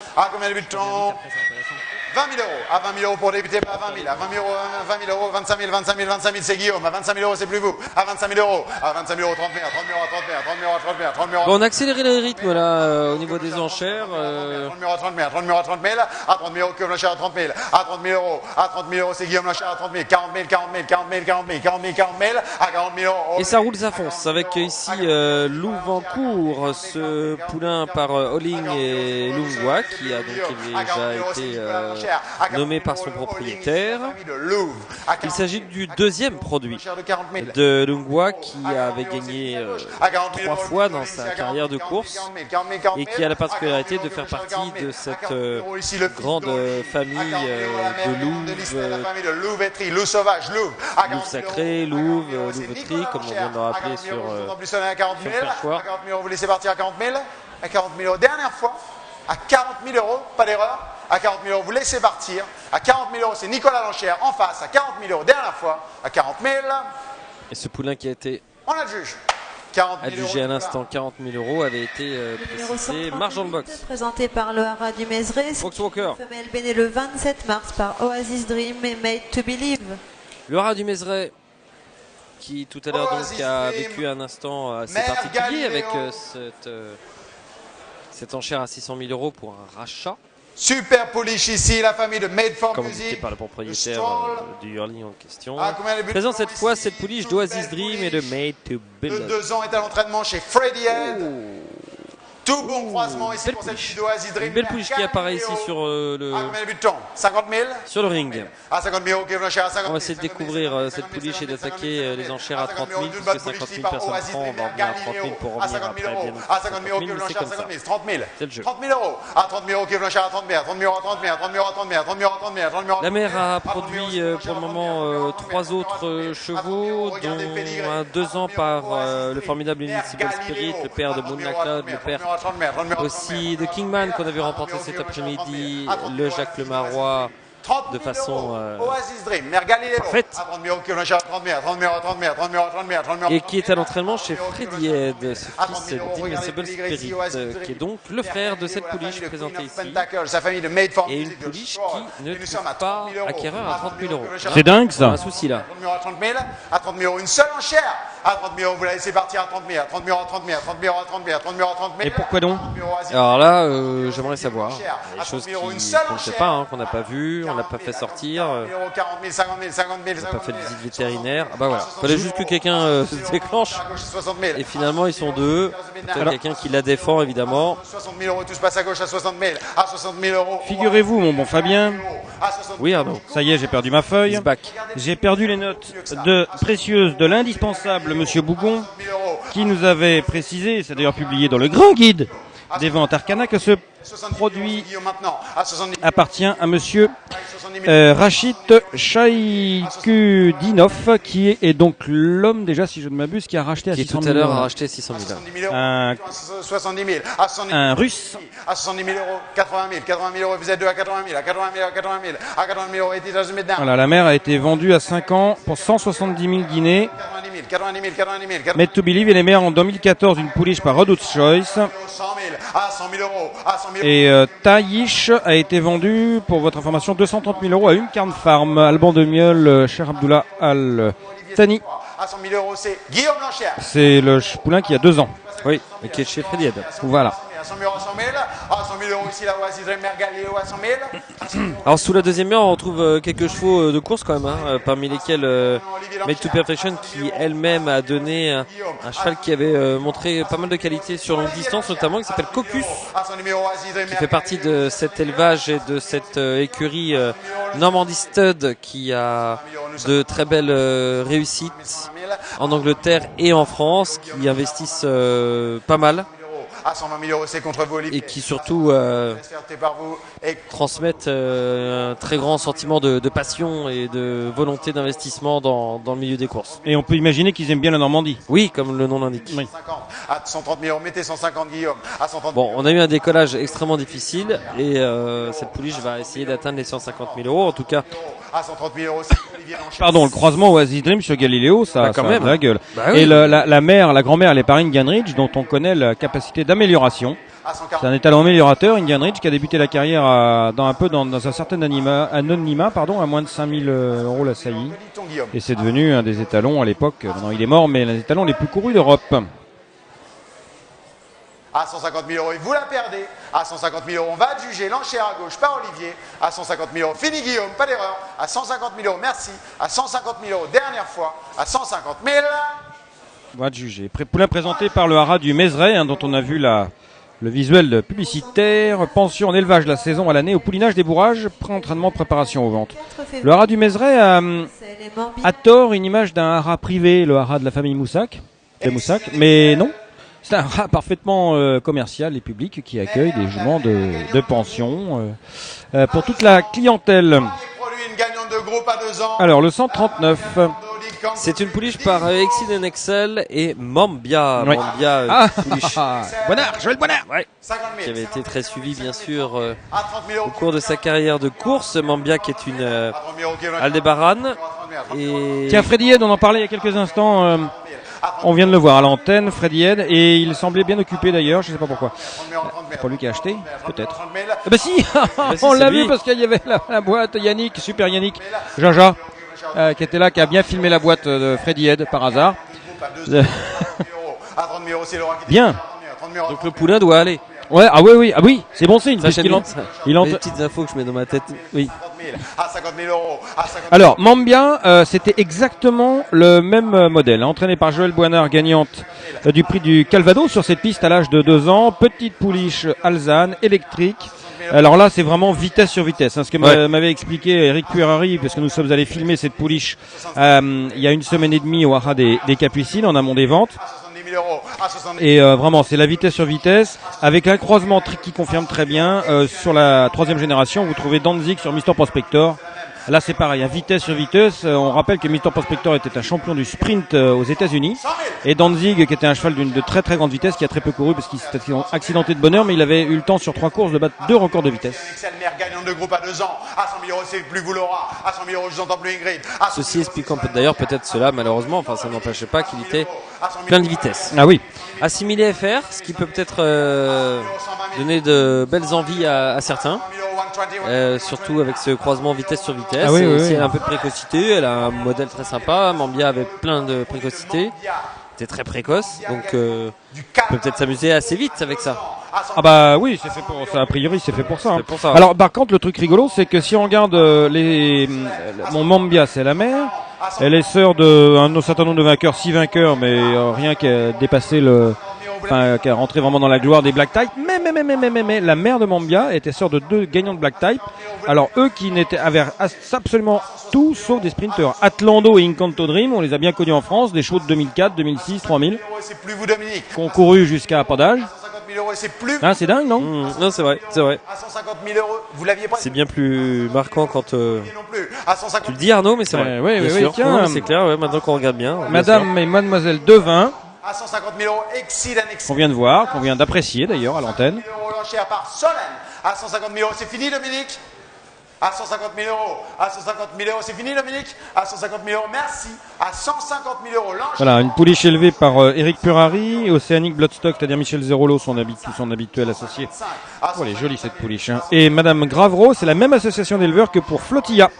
À combien débute-t-on? 20 000 euros. À 20 000 euros pour débuter, pas à 20 000. À 20 000 euros, 25 000, 25 000, 25 000, c'est Guillaume. À 25 000 euros, c'est plus vous. À 25 000 euros. À 25 000 euros, 30 000, à 30 000 euros, à 30 000, à 30 000 euros, à 30 000, à 30 000 euros. Bon, on a accéléré le rythme là au niveau des enchères. 30 000 euros, à 30 000, à 30 000 euros, à 30 000. À 30 000 euros, Guillaume Lanchère, à 30 000. À 30 000 euros. À 30 000 euros, c'est Guillaume Lanchère, à 30 000. 40 000, 40 000, 40 000, 40 000, 40 000, 40 000. À 40 000 euros. Et ça roule, ça fonce avec ici Louvancourt, ce poulain par Oling et Lungwa qui a donc déjà été nommé par son propriétaire. Il s'agit du deuxième produit de Lungwa qui avait gagné 3 fois dans sa carrière de course et qui a la particularité de faire partie de cette grande famille de louves sacrés, louveterie, comme on vient de le rappeler sur Perchoir. 40 000 euros, vous laissez partir à 40 000. À 40 000 euros, dernière fois, à 40 000 euros, pas d'erreur. À 40 000 euros, vous laissez partir. À 40 000 euros, c'est Nicolas Lanchère en face. À 40 000 euros, dernière fois. À 40 000. Et ce poulain qui a été on adjuge. Adjugé à l'instant 40 000 euros avait été précisé. Marche dans le box. Présenté par le Haras du Mézeray. Fox Walker. Femelle bénée le 27 mars par Oasis Dream et Made to Believe. Le Haras du Mézeray qui tout à l'heure donc a vécu un instant assez particulier avec cette enchère à 600 000 euros pour un rachat. Super pouliche ici, la famille de Made for Music. Commandité par le propriétaire du hurling en question. Présent cette fois cette pouliche d'Oasis Dream et de Made to Believe. De 2 ans est à l'entraînement chez Freddy Head. Tout bon croisement ici pour cette fille d'Oasis Dream. Une belle pouliche qui apparaît ici sur le 50 000 sur le ring. À 50 000 euros, à 50 000. On va essayer de découvrir cette pouliche et d'attaquer les enchères à 30 000 puisque 50 000 personnes prend. On va revenir à 30 000 pour revenir après bien à 50 000 euros, c'est comme ça. 30 000. C'est le jeu. 30 000 euros. À 30 000 euros, à 30 000, à 30 000 euros, à 30 000, à 30 000 euros, à 30 000, à 30 000 euros, à 30 000, à 30 000 euros. La mère a produit pour le moment 3 autres chevaux, dont 2 ans par le formidable Invincible Spirit, le père de Moon McLeod, le père aussi de Kingman qu'on avait remporté cet après-midi, le Jacques Lemarois de façon parfaite et qui est à l'entraînement chez Freddy Head, ce fils d'Invincible Spirit qui est donc le frère de cette pouliche présentée ici et une pouliche qui ne trouve pas acquéreur à 30 000 euros. C'est dingue ça. Un souci là. À 30 000 euros, une seule enchère. À 30 000 euros, vous la laissez partir à 30 000, à 30 000 euros, à 30 000, à 30 000 euros, à 30 000, à 30 000 euros, à 30 000. Et pourquoi donc? Alors là, j'aimerais savoir. Des choses qu'on ne sait pas, qu'on n'a pas vu, on n'a pas fait sortir. On n'a pas fait de visite vétérinaire. Ah bah voilà. Il fallait juste que quelqu'un se déclenche. Et finalement, ils sont deux. Peut-être quelqu'un qui la défend, évidemment. 60 000 euros, tout se passe à gauche à 60 000. À 60 000 euros. Figurez-vous, mon bon Fabien. Oui, Arnaud. Ça y est, j'ai perdu ma feuille. J'ai perdu les notes précieuses de l'indispensable Monsieur Bougon, qui nous avait précisé, c'est d'ailleurs publié dans le grand guide des ventes Arcana, que ce produit appartient à Monsieur Rachid Chaikudinov, qui est donc l'homme, déjà, si je ne m'abuse, qui a racheté à 600 000 euros. Qui tout à l'heure a racheté 600 000 Un Russe. À 70 000 euros, 80 000, 80 000 euros, vous êtes deux à 80 000, à 80 000, à 80 000, à 80 000 euros, et voilà, la mère a été vendue à 5 ans pour 170 000 guinées. 90 000, 90 000, 90 000. Made to Believe et les mères en 2014 une pouliche par Rodot's Choice. 100 000, à 100 000 euros, à 100 000 euros. Et Taïch a été vendu, pour votre information, 230 000 euros à une carne farm. Alban de Miel, cher Abdullah Al-Thani. À 100 000 euros, c'est Guillaume Lanchère. C'est le poulain qui a 2 ans. Oui, et qui est chez Freddy Head. Voilà. À 100 000 euros, à 100 000. À 100 000 euros ici, la Oasis Dream Galileo à 100 000. Alors sous la deuxième heure, on retrouve quelques chevaux de course quand même, parmi lesquels Made to Perfection qui elle-même a donné un cheval qui avait montré pas mal de qualités sur longue distance, notamment qui s'appelle Cocus, qui fait partie de cet élevage et de cette écurie Normandie Stud qui a de très belles réussites en Angleterre et en France, qui investissent pas mal. À 120 000 euros, c'est contre vous, Olivier. Et qui surtout transmettent un très grand sentiment de passion et de volonté d'investissement dans le milieu des courses. Et on peut imaginer qu'ils aiment bien la Normandie. Oui, comme le nom l'indique. Oui. À 130 000 euros, mettez 150 Guillaume. À 130 bon, on a eu un décollage extrêmement difficile et cette pouliche va essayer d'atteindre les 150 000 euros. En tout cas, à 130 000 euros, c'est Olivier Lanchère. Pardon, le croisement Oasis Dream sur Galileo, ça, quand ça même. a de la gueule. Bah oui. Et la mère, la grand-mère, les Paring Ganridge, dont on connaît la capacité d'amélioration. C'est un étalon améliorateur, Indian Ridge, qui a débuté la carrière dans un certain anonymat, à moins de 5 000 € la saillie. Et c'est devenu un des étalons à l'époque. Maintenant il est mort, mais l'un des étalons les plus courus d'Europe. À 150 000 €, et vous la perdez. À 150 000 €, on va juger l'enchère à gauche par Olivier. À 150 000 €, fini Guillaume, pas d'erreur. À 150 000 €, merci. À 150 000 €, dernière fois. À 150 000 €. On va juger. Poulain présenté par le haras du Mézeray, dont on a vu le visuel publicitaire. Pension en élevage la saison à l'année au poulinage des bourrages, pré-entraînement, préparation aux ventes. Le haras du Mézeray a tort une image d'un haras privé, le haras de la famille Moussac, mais non. C'est un haras parfaitement commercial et public qui accueille des juments de pension pour toute la clientèle. Alors le 139. C'est une pouliche par Exceed Excel et Mambia. Ouais. Mambia, pouliche. Boinard, Joël Boinard. Ouais. Qui avait été très suivi bien sûr au cours de sa carrière de course. Mambia qui est une Aldébaran. Et... Tiens, Freddy Head, on en parlait il y a quelques instants. On vient de le voir à l'antenne, Freddy Head, et il semblait bien occupé d'ailleurs, je ne sais pas pourquoi. C'est pas lui qui a acheté, peut-être. Ah bah si, on l'a vu parce qu'il y avait la boîte Yannick, super Yannick, Jaja, qui était là, qui a bien filmé la boîte de Freddy Head par hasard. Bien. Donc le poulain doit aller. Ouais, ah oui, c'est bon signe. Ça, Il les petites infos que je mets dans ma tête. Oui. Alors, Mambia, c'était exactement le même modèle. Entraîné par Joël Boinard, gagnante du prix du Calvados sur cette piste à l'âge de 2 ans. Petite pouliche Alzane, électrique. Alors là, c'est vraiment vitesse sur vitesse. Ce que m'avait expliqué Eric Puerari, parce que nous sommes allés filmer cette pouliche il y a 1 semaine et demie au haras des Capucines, en amont des ventes. Et vraiment, c'est la vitesse sur vitesse, avec un croisement qui confirme très bien. Sur la 3e génération, vous trouvez Danzig sur Mr Prospector. Là, c'est pareil, vitesse sur vitesse. On rappelle que Mr Prospector était un champion du sprint aux États-Unis, et Danzig, qui était un cheval de très très grande vitesse, qui a très peu couru parce qu'il s'était accidenté de bonne heure, mais il avait eu le temps sur 3 courses de battre 2 records de vitesse. Ceci expliquant d'ailleurs peut-être cela, malheureusement. Enfin, ça n'empêchait pas qu'il était plein de vitesse. Ah oui. Assimilé FR, ce qui peut peut-être donner de belles envies à certains. Surtout avec ce croisement vitesse sur vitesse. Ah oui, elle a un peu de précocité, elle a un modèle très sympa. Mambia avait plein de précocité, était très précoce, donc peut peut-être s'amuser assez vite avec ça. Ah bah oui, c'est fait pour ça. A priori, c'est fait pour ça. Pour ça. Alors par contre, le truc rigolo, c'est que si on regarde mon Mambia, c'est la mère. Elle est sœur d'un certain nombre de vainqueurs, 6 vainqueurs, mais rien qu'à dépasser qui a rentré vraiment dans la gloire des Black Type. Mais la mère de Mambia était sœur de 2 gagnants de Black Type. Alors eux qui avaient absolument tout sauf des sprinteurs. Atlando et Incanto Dream, on les a bien connus en France, des chevaux de 2004, 2006, 3000, qui ont couru jusqu'à pas d'âge. C'est dingue, non? Non, c'est vrai. À 150 000 €, vous l'aviez pas. C'est bien plus marquant quand tu le dis, Arnaud, mais c'est vrai. Oui, bien sûr. tiens, c'est clair, maintenant qu'on regarde bien. Madame et Mademoiselle Devin, À 150 000 €, Exceed qu'on vient de voir, qu'on vient d'apprécier d'ailleurs à l'antenne. l'enchère par Solène. À 150 000 €, c'est fini Dominique. À 150 000 €, à 150 000 €, c'est fini Dominique. À 150 000 €, merci. À 150 000 €, l'enchère. Voilà, une pouliche élevée par Eric Purari et Océanique Bloodstock, c'est-à-dire Michel Zerolo, son habituel associé. Oh, elle est jolie cette pouliche. Et Madame Gravreau, c'est la même association d'éleveurs que pour Flotilla.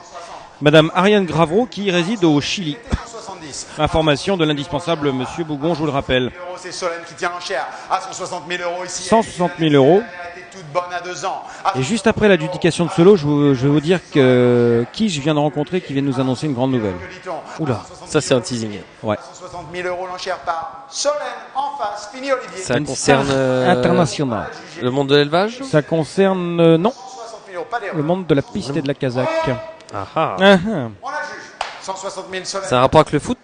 Madame Ariane Gravreau qui réside au Chili. 170. Information de l'indispensable Monsieur Bougon, je vous le rappelle. C'est Solène qui tient l'enchère. À 160 000 € ici. 160 000 €. Elle était toute bonne à 2 ans. Et juste après l'adjudication de ce lot, je vais vous dire que qui je viens de rencontrer qui vient de nous annoncer une grande nouvelle. Oula, ça c'est un teasing. Ouais. 160 000 € l'enchère par Solène en face. Fini Olivier. Ça concerne international. le monde de l'élevage. Ça concerne non, 160 000 €, pas d'erreur. le monde de la piste et de la casaque. Ah. On la juge. 160 000 Solène. C'est un rapport avec le foot.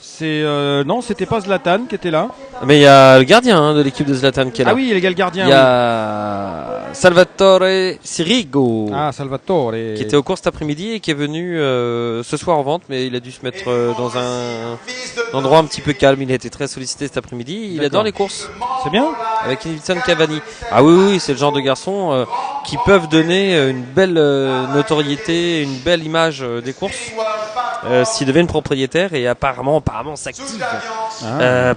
C'est non, c'était pas Zlatan qui était là. Mais il y a le gardien de l'équipe de Zlatan qui est là. Ah oui, il est le gardien. Il y a Salvatore Sirigo. Ah, Salvatore. Qui était au cours cet après-midi et qui est venu ce soir en vente, mais il a dû se mettre dans un endroit un petit peu calme. Il a été très sollicité cet après-midi. Il adore les courses. C'est bien. Avec Edison Cavani. Ah oui, c'est le genre de garçon qui peuvent donner une belle notoriété, une belle image des courses. s'ils deviennent propriétaires et apparemment s'activent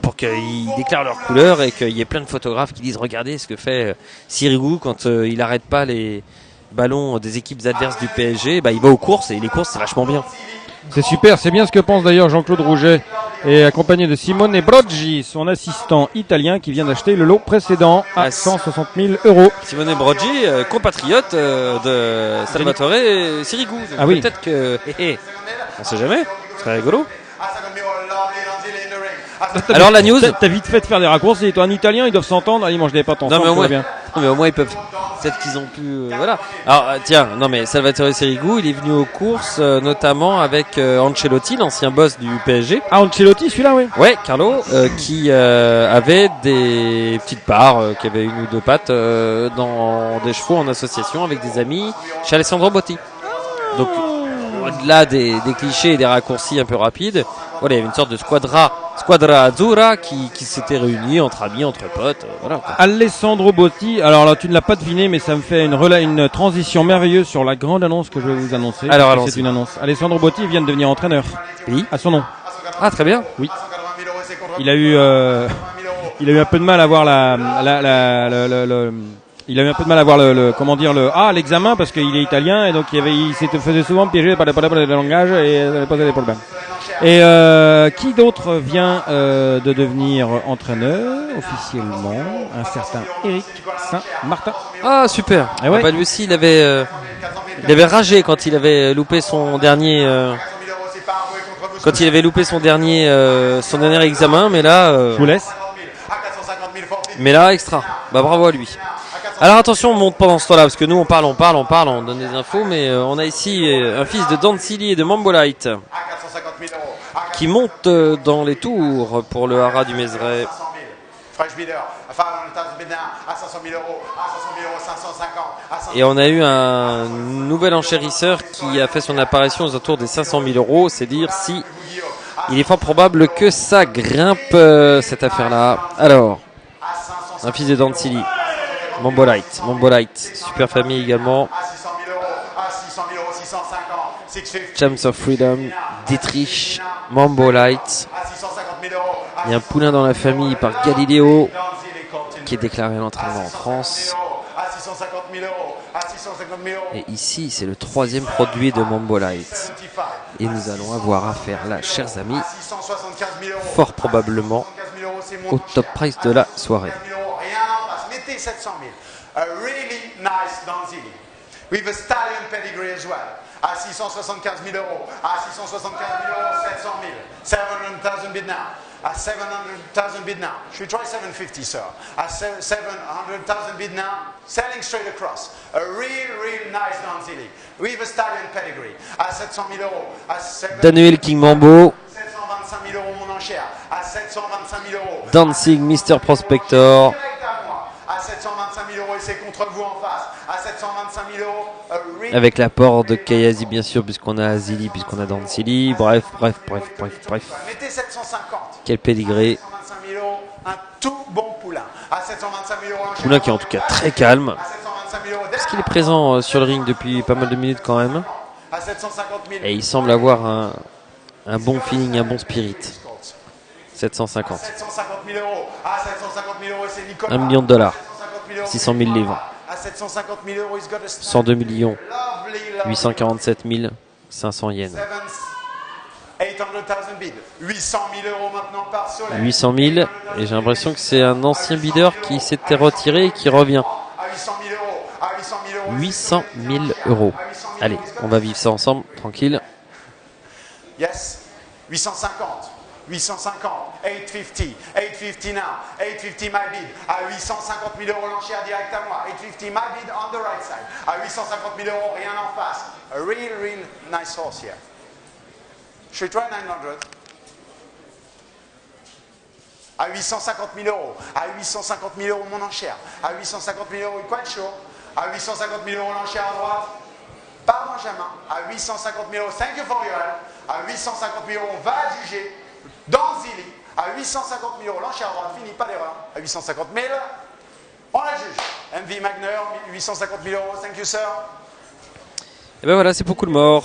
pour qu'ils déclarent leur couleur et qu'il y ait plein de photographes qui disent regardez ce que fait Sirigu quand il n'arrête pas les ballons des équipes adverses du PSG. Il va aux courses et les courses c'est vachement bien. C'est super, c'est bien ce que pense d'ailleurs Jean-Claude Rouget, et accompagné de Simone Broggi, son assistant italien qui vient d'acheter le lot précédent à 160 000 €. Simone Broggi, compatriote de Salvatore Sirigu. Ah oui. Peut-être que... on sait jamais, ce serait rigolo. Alors la news... T'as vite fait de faire des raccourcis, toi en italien ils doivent s'entendre, ils mangent des pâtes ensemble, non, mais bien. Non mais au moins ils peuvent... Peut-être qu'ils ont pu... voilà. Alors tiens, non mais Salvatore Sirigu, il est venu aux courses notamment avec Ancelotti, l'ancien boss du PSG. Ah, Ancelotti, celui-là, oui. Ouais, Carlo, qui avait des petites parts, qui avait une ou deux pattes dans des chevaux en association avec des amis chez Alessandro Botti. Donc au-delà des clichés et des raccourcis un peu rapides, voilà, il y avait une sorte de squadra azzurra qui s'était réunie entre amis, entre potes, voilà. Quoi. Alessandro Botti, alors là tu ne l'as pas deviné, mais ça me fait une transition merveilleuse sur la grande annonce que je vais vous annoncer. Alors c'est une annonce. Alessandro Botti vient de devenir entraîneur. Oui. À son nom. Ah très bien. Oui. Il a eu un peu de mal à voir il a eu un peu de mal à voir l'examen parce qu'il est italien et donc il se faisait souvent piéger par le langage et posait des problèmes. Et qui d'autre vient de devenir entraîneur officiellement? Un certain Eric Saint-Martin. Ah super. Et ouais. Lui aussi il avait ragé quand il avait loupé son dernier son dernier examen, mais là je vous laisse. Mais là extra. Bravo à lui. Alors attention, on monte pendant ce temps-là parce que nous on parle, on donne des infos, mais on a ici un fils de Dancili et de Mambolite qui monte dans les tours pour le haras du Mézeray. Et on a eu un nouvel enchérisseur qui a fait son apparition aux alentours des 500 000 €. C'est dire si il est fort probable que ça grimpe cette affaire-là. Alors, un fils de Dancili. Mambolite, super famille également. Champs of Freedom, Dietrich, Mambolite. Il y a un poulain dans la famille par Galileo qui est déclaré à l'entraînement en France. Et ici, c'est le troisième produit de Mambolite. Et nous allons avoir affaire là, chers amis, fort probablement au top price de la soirée. 700 000. A really nice Donzili. With a stallion pedigree as well. À 675 000 €. À 675 000 €, 700 000. 700,000 bid now. À 700,000 bid now. Should we try 750, sir? À 700,000 bid now. Selling straight across. A real nice Donzili. With a stallion pedigree. À 700 000 €. À Daniel King Mambo. 725 000 € mon enchère. À 725 000 €. Dancing Mr. Prospector. À 725 000 € et c'est contre vous en face. À 725 000 €. Avec l'apport de Kayazi bien sûr, puisqu'on a Azili, puisqu'on a Dancili. Bref. Mettez 750. Quel pédigré. 725 000 €, un tout bon poulain. À 725 000 €. Poulain qui est en tout cas très calme. À 725 000 €. Parce qu'il est présent sur le ring depuis pas mal de minutes quand même. À 750 000. Et il semble avoir un bon feeling, un bon spirit. 750. 750 000 €. À 750 000 € et c'est Nicolas. $1 million. 600 000 livres. À 750 000 €, he's got a 102 millions. lovely 847 500 yens. 800,000 bid. 800 000 € maintenant par Soleil. 800 000. Et j'ai l'impression que c'est un ancien bideur qui s'était retiré et qui revient. À 800 000 €. À 800 000 €. 800 000 €. Allez, on va vivre ça ensemble, tranquille. Yes. 850. 850, 850, 850 now, 850 my bid, à 850 000 € l'enchère direct à moi, 850 my bid on the right side, à 850 000 €, rien en face, a real nice horse here. Should we try 900? À 850 000 €, à 850 000 € mon enchère, à 850 000 €, quite sure, à 850 000 € l'enchère à droite, par Benjamin, à 850 000 €, thank you for your help, à 850 000 €, on va juger. Dancili, à 850 000 €, l'enchère à droite, fini, pas d'erreur. À 850 000, on la juge. MV Magner, 850 000 €, thank you sir. Et ben voilà, c'est beaucoup de morts.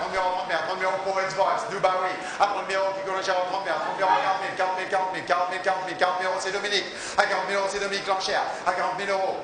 30 000 euros, 30 000 euros pour Eds Boris, Dubawi, à 30 000 euros, Kiko Lancher, 30 000, 30 000 euros, 40 000 euros, c'est Dominique, à 40 000 euros, c'est Dominique Lancher, à 40 000 euros.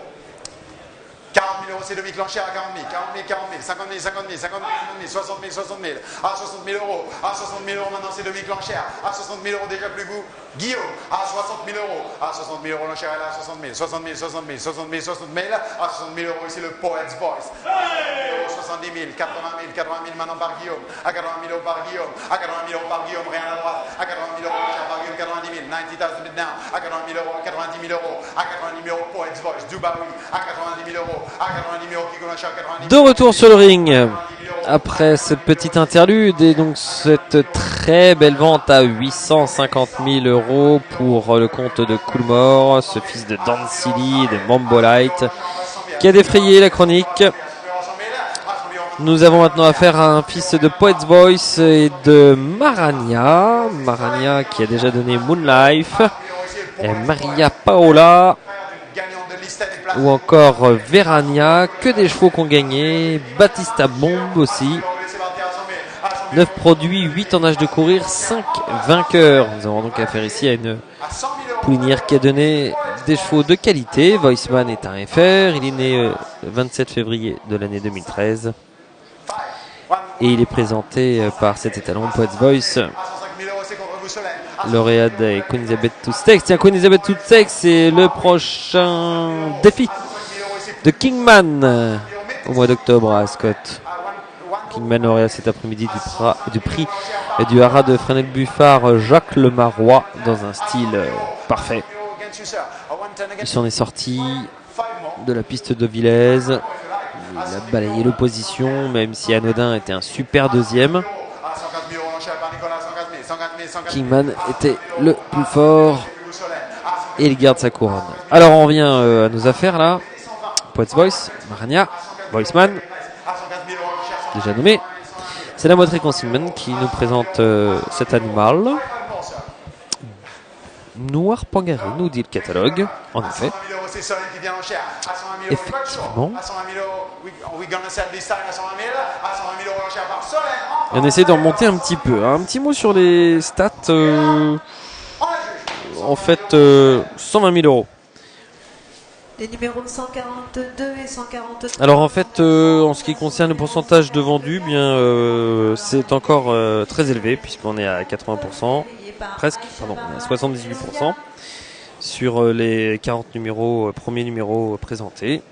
40 000 euros, c'est Dominique Lancher à 40 000, 40 000, 40 000, 50 000, 50 000, 50 000, 60 000, 60 000, à 60 000 euros, à 60 000 euros maintenant c'est Dominique Lancher, à 60 000 euros déjà plus vous, Guillaume, à 60 000 euros, à 60 000 euros Lancher, à 60 000, 60 000, 60 000, 60 000, 60 000, à 60 000 euros ici le Poets Voice, 70 000, 80 000 maintenant par Guillaume, à 80 000 euros par Guillaume, à 80 000 euros par Guillaume, rien à droite, à 80 000 euros Lancher par Guillaume, 90 000, 90 000 bid down, à 80 000 euros, 90 000 euros, à 90 000 euros Poets Voice, Dubawi, à 90 000 euros, à 90 000 euros. De retour sur le ring après cette petite interlude et donc cette très belle vente à 850 000 euros pour le compte de Coolmore, ce fils de Dan Silly et de Mambo Light qui a défrayé la chronique. Nous avons maintenant affaire à un fils de Poets Voice et de Marania qui a déjà donné Moonlife et Maria Paola ou encore Verania, que des chevaux qui ont gagné, Batista Bombe aussi. 9 produits, 8 en âge de courir, 5 vainqueurs. Nous avons donc affaire ici à une poulinière qui a donné des chevaux de qualité. Voiceman est un FR, il est né le 27 février de l'année 2013 et il est présenté par cet étalon Poets Voice, lauréat de Queen Elizabeth Toothsteaks. Tiens, Queen Elizabeth Toothsteaks, c'est le prochain défi de Kingman au mois d'octobre à Ascot. Kingman lauréat cet après-midi du prix du haras de Fresnel Buffard Jacques Lemarois dans un style parfait. Il s'en est sorti de la piste de Villez. Il a balayé l'opposition, même si Anodin était un super deuxième. Kingman était le plus fort et il garde sa couronne. Alors on revient à nos affaires là. Poets Voice, Marania, Voiceman, déjà nommé. C'est la moitié Consignment qui nous présente cet animal. Noir Pangaré, nous dit le catalogue. En effet. Effectivement. Et on essaie de remonter un petit peu. Un petit mot sur les stats. En fait, 120 000 euros. Les numéros 142 et 143. Alors en fait, en ce qui concerne le pourcentage de vendus, bien, c'est encore très élevé puisqu'on est à 80%, presque, pardon, on est à 78% sur les 40 premiers numéros présentés.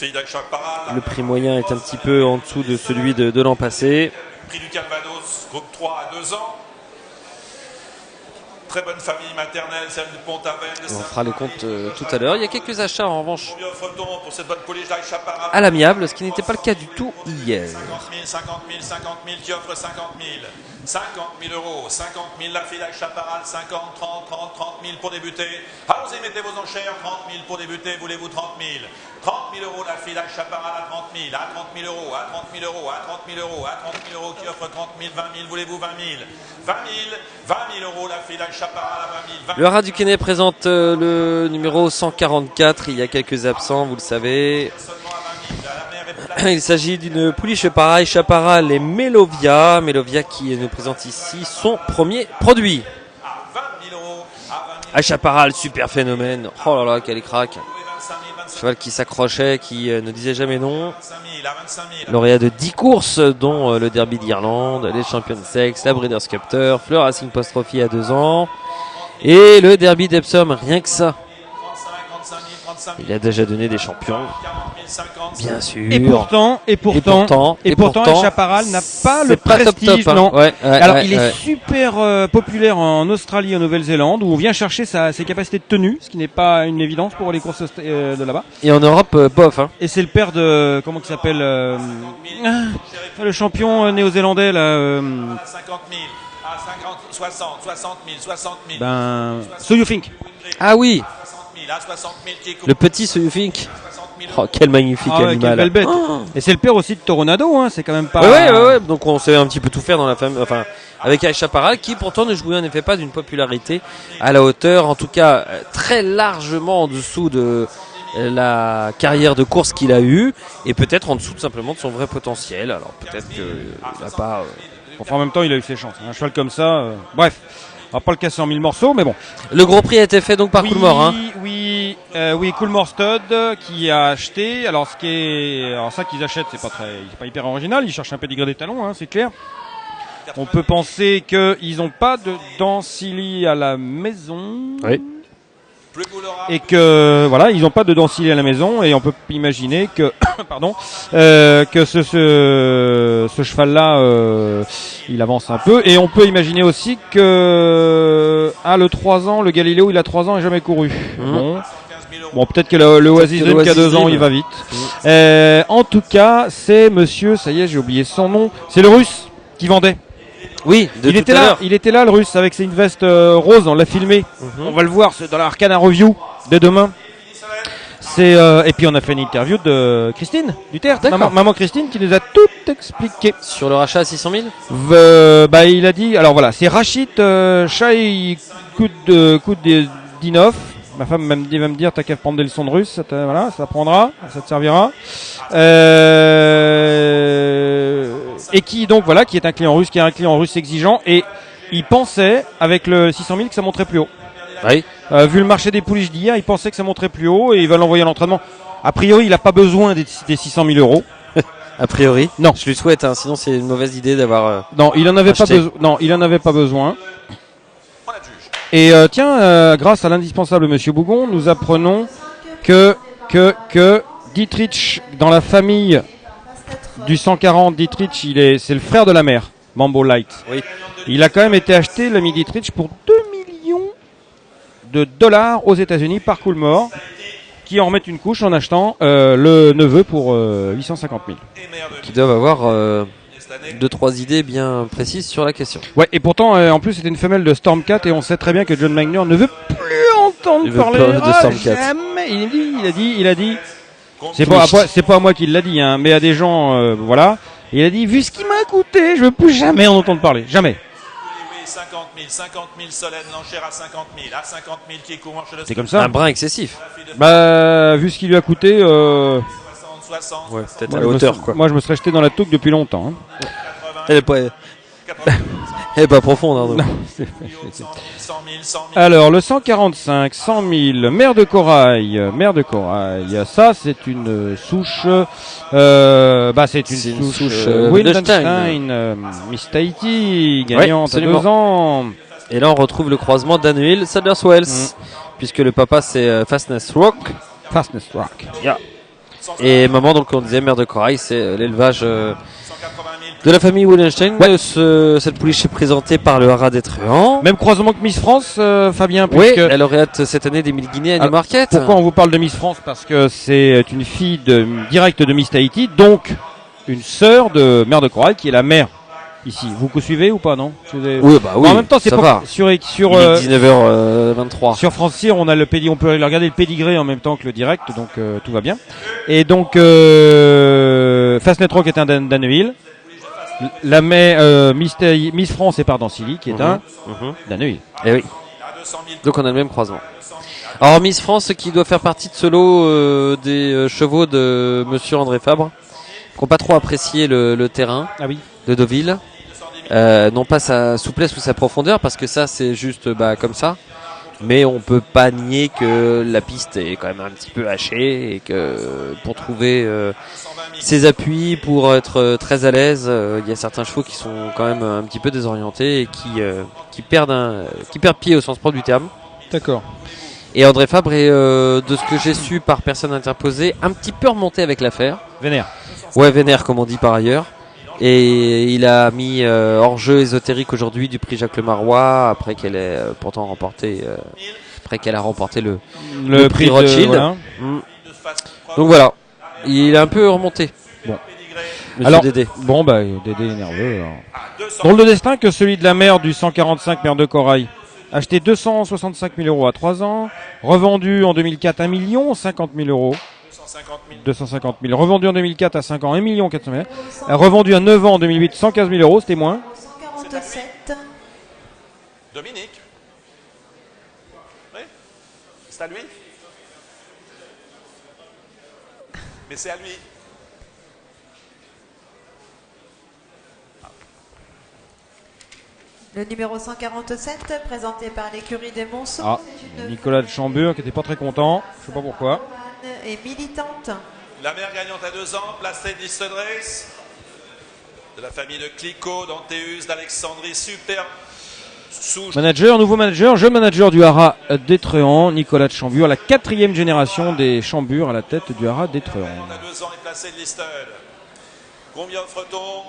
Le prix moyen est un petit peu en dessous de celui de l'an passé. Prix du Calvados, groupe 3 à 2 ans. Très bonne famille maternelle, celle du Pont-Aven. On fera les comptes tout à l'heure. Il y a quelques achats en revanche pour cette bonne pouliche d'Aïcha-Para. à l'amiable, ce qui n'était pas le cas du tout hier. 50 000 qui offre 50 000. 50 000 euros, 50 000 la fille d'Aïcha-Paral, 50, 30 000 pour débuter. Allons-y, mettez vos enchères, 30 000 pour débuter, voulez-vous 30 000 30 000 euros la fille d'Aïcha-Paral à 30 000, à 30 000 euros, à 30 000 euros, à 30 000 euros, à 30 000 euros qui offre 30 000, 20 000, voulez-vous 20 000 20 000 euros la fille d'Aïcha-Paral à 20 000. Le haras du Kenney présente le numéro 144. Il y a quelques absents, vous le savez. Il s'agit d'une pouliche par Aïcha-Paral et Melovia. Melovia qui nous présente ici son premier produit. Aïcha-Paral, super phénomène. Oh là là, quel crack. Cheval qui s'accrochait, qui ne disait jamais non. Lauréat de 10 courses, dont le Derby d'Irlande, les Champions Sex, la Breeders' Cup Turf, le Racing Post Trophy à 2 ans et le Derby d'Epsom, rien que ça. Il a déjà donné des champions. Bien sûr. Et pourtant, El Chaparral n'a pas le prestige. Top, hein. Non. Alors, il est super populaire en Australie et en Nouvelle-Zélande, où on vient chercher ses capacités de tenue, ce qui n'est pas une évidence pour les courses de là-bas. Et en Europe, bof. Hein. Et c'est le père de comment il s'appelle le champion néo-zélandais là. 50 000, à 50, 60 000. So You Think. Ah oui. 60 000, à 60 000 qui est Le petit So You Think. Oh, quel magnifique animal. Quelle belle bête. Oh. Et c'est le père aussi de Toronado, hein. C'est quand même pas. Ouais. Donc on sait un petit peu tout faire dans la famille. Enfin, avec El Chaparral, qui pourtant ne jouait en effet pas d'une popularité à la hauteur, en tout cas très largement en dessous de la carrière de course qu'il a eue, et peut-être en dessous tout simplement de son vrai potentiel. Alors peut-être qu'il n'a pas. Enfin, en même temps, il a eu ses chances. Un cheval comme ça. Bref. On va pas le casser en 1000 morceaux, mais bon. Le gros prix a été fait donc par Coolmore, hein. Oui, Coolmore Stud qui a acheté. Alors ça qu'ils achètent, c'est pas hyper original. Ils cherchent un pédigré des talons, hein, c'est clair. On peut penser qu'ils n'ont pas de Dancily à la maison. Oui. Et que voilà, ils n'ont pas de Dancily à la maison, et on peut imaginer que que ce cheval-là, il avance un peu, et on peut imaginer aussi que le 3 ans, le Galiléo, il a 3 ans et jamais couru. Bon, peut-être que le Oasis Dream qui a 2 ans, il va vite. En tout cas, c'est monsieur, ça y est, j'ai oublié son nom, c'est le Russe qui vendait. Oui, il était là, le Russe, avec une veste rose, on l'a filmé. On va le voir dans l'Arcana Review de demain. Et puis on a fait une interview de Christine Duterte, maman Christine, qui nous a tout expliqué. Sur le rachat à 600 000 il a dit, alors voilà, c'est Rachid Chaï Koudinov. Ma femme va me dire, t'as qu'à prendre des leçons de russe, ça prendra, ça te servira. Et qui est un client russe, exigeant, et il pensait avec le 600 000 que ça monterait plus haut. Oui. Vu le marché des pouliches d'hier, il pensait que ça monterait plus haut, et il va l'envoyer à l'entraînement. A priori, il n'a pas besoin des 600 000 euros. A priori. Non. Je lui souhaite, hein, sinon c'est une mauvaise idée d'avoir. Non, il en avait pas besoin. Et grâce à l'indispensable Monsieur Bougon, nous apprenons que Dietrich, dans la famille du 140, Dietrich, c'est le frère de la mère, Mambo Light. Oui. Il a quand même été acheté, l'ami Dietrich, pour 2 millions de dollars aux États-Unis par Coolmore, qui en remettent une couche en achetant le neveu pour 850 000. Qui doivent avoir 2-3 idées bien précises sur la question. Ouais, et pourtant, en plus, c'était une femelle de Stormcat, et on sait très bien que John Magnier ne veut plus entendre parler de Stormcat. Jamais. Il a dit. C'est pas à moi qui l'a dit, hein, mais à des gens, voilà. Et il a dit, vu ce qui m'a coûté, je veux plus jamais en entendre parler, jamais. 50 000 Solène, l'enchère à 50 000, à 50 000 qui est courant chez le. C'est comme ça. Un brin excessif. Vu ce qui lui a coûté. 60. Ouais, peut-être à la hauteur, quoi. Moi, je me serais jeté dans la touque depuis longtemps. Hein. 80, Elle est pas profonde. Hein, non. 100 000. Alors, le 145, 100 000, Mère de Corail. Ça, c'est une souche. C'est une souche Wildenstein, Miss Tahiti, gagnante à 2 ans. Et là, on retrouve le croisement d'Annuil Sadlerswells, puisque le papa, c'est Fastness Rock. Yeah. Et maman, donc, on disait Mère de Corail, c'est l'élevage de la famille Wildenstein. Cette pouliche est présentée par le Haras des Truands. Même croisement que Miss France, Fabien. Oui, elle lauréate cette année des 1000 Guinées à Newmarket. Pourquoi on vous parle de Miss France? Parce que c'est une fille directe de Miss Tahiti, donc une sœur de Mère de Corail, qui est la mère ici. Vous suivez ou pas, non? Oui, bah oui. En même temps, c'est pas sur il est 19h23. Sur France Cyr, on peut regarder le pédigré en même temps que le direct, donc tout va bien. Et donc Fastnet Rock est un d'Annehill. La Miss France est par Dancily, qui est un d'Annehill. Et oui. Donc on a le même croisement. Alors Miss France qui doit faire partie de ce lot des chevaux de Monsieur André Fabre, qui n'ont pas trop apprécié le terrain de Deauville. Non pas sa souplesse ou sa profondeur, parce que ça c'est juste comme ça. Mais on peut pas nier que la piste est quand même un petit peu hachée, et que pour trouver ses appuis, pour être très à l'aise, il y a certains chevaux qui sont quand même un petit peu désorientés et qui perdent pied au sens propre du terme. D'accord. Et André Fabre est, de ce que j'ai su par personne interposée, un petit peu remonté avec l'affaire. Vénère. Ouais, vénère comme on dit par ailleurs. Et il a mis hors-jeu ésotérique aujourd'hui du prix Jacques Le Marois après qu'elle ait pourtant remporté, après qu'elle a remporté le prix Rothschild. Voilà. Donc voilà, il est un peu remonté. Bon. Monsieur Alors, Dédé. Bon, bah, Dédé est nerveux. Alors. Drôle de destin que celui de la mère du 145 Mère de Corail. Acheté 265 000 euros à 3 ans. Revendu en 2004 1 million 50 000 euros. 250 000. Revendu en 2004 à 5 ans 1 million 400 000. Revendu à 9 ans en 2008 115 000 euros, c'était moins. 147. Dominique. Oui. C'est à lui. Mais c'est à lui. Le numéro 147, présenté par l'écurie des Monceaux. Ah, c'est une Nicolas de Chambure qui n'était pas très content. Je sais pas pourquoi. et militante. La mère gagnante à 2 ans, placée Distance Race. De la famille de Clicquot, d'Antéus, d'Alexandrie, super. Manager, nouveau manager, jeune manager du Haras d'Étrehan, Nicolas de Chambure, la 4e génération des Chambures à la tête du Haras d'Étrehan. À 2 ans est placée Listed. Combien offre-t-on?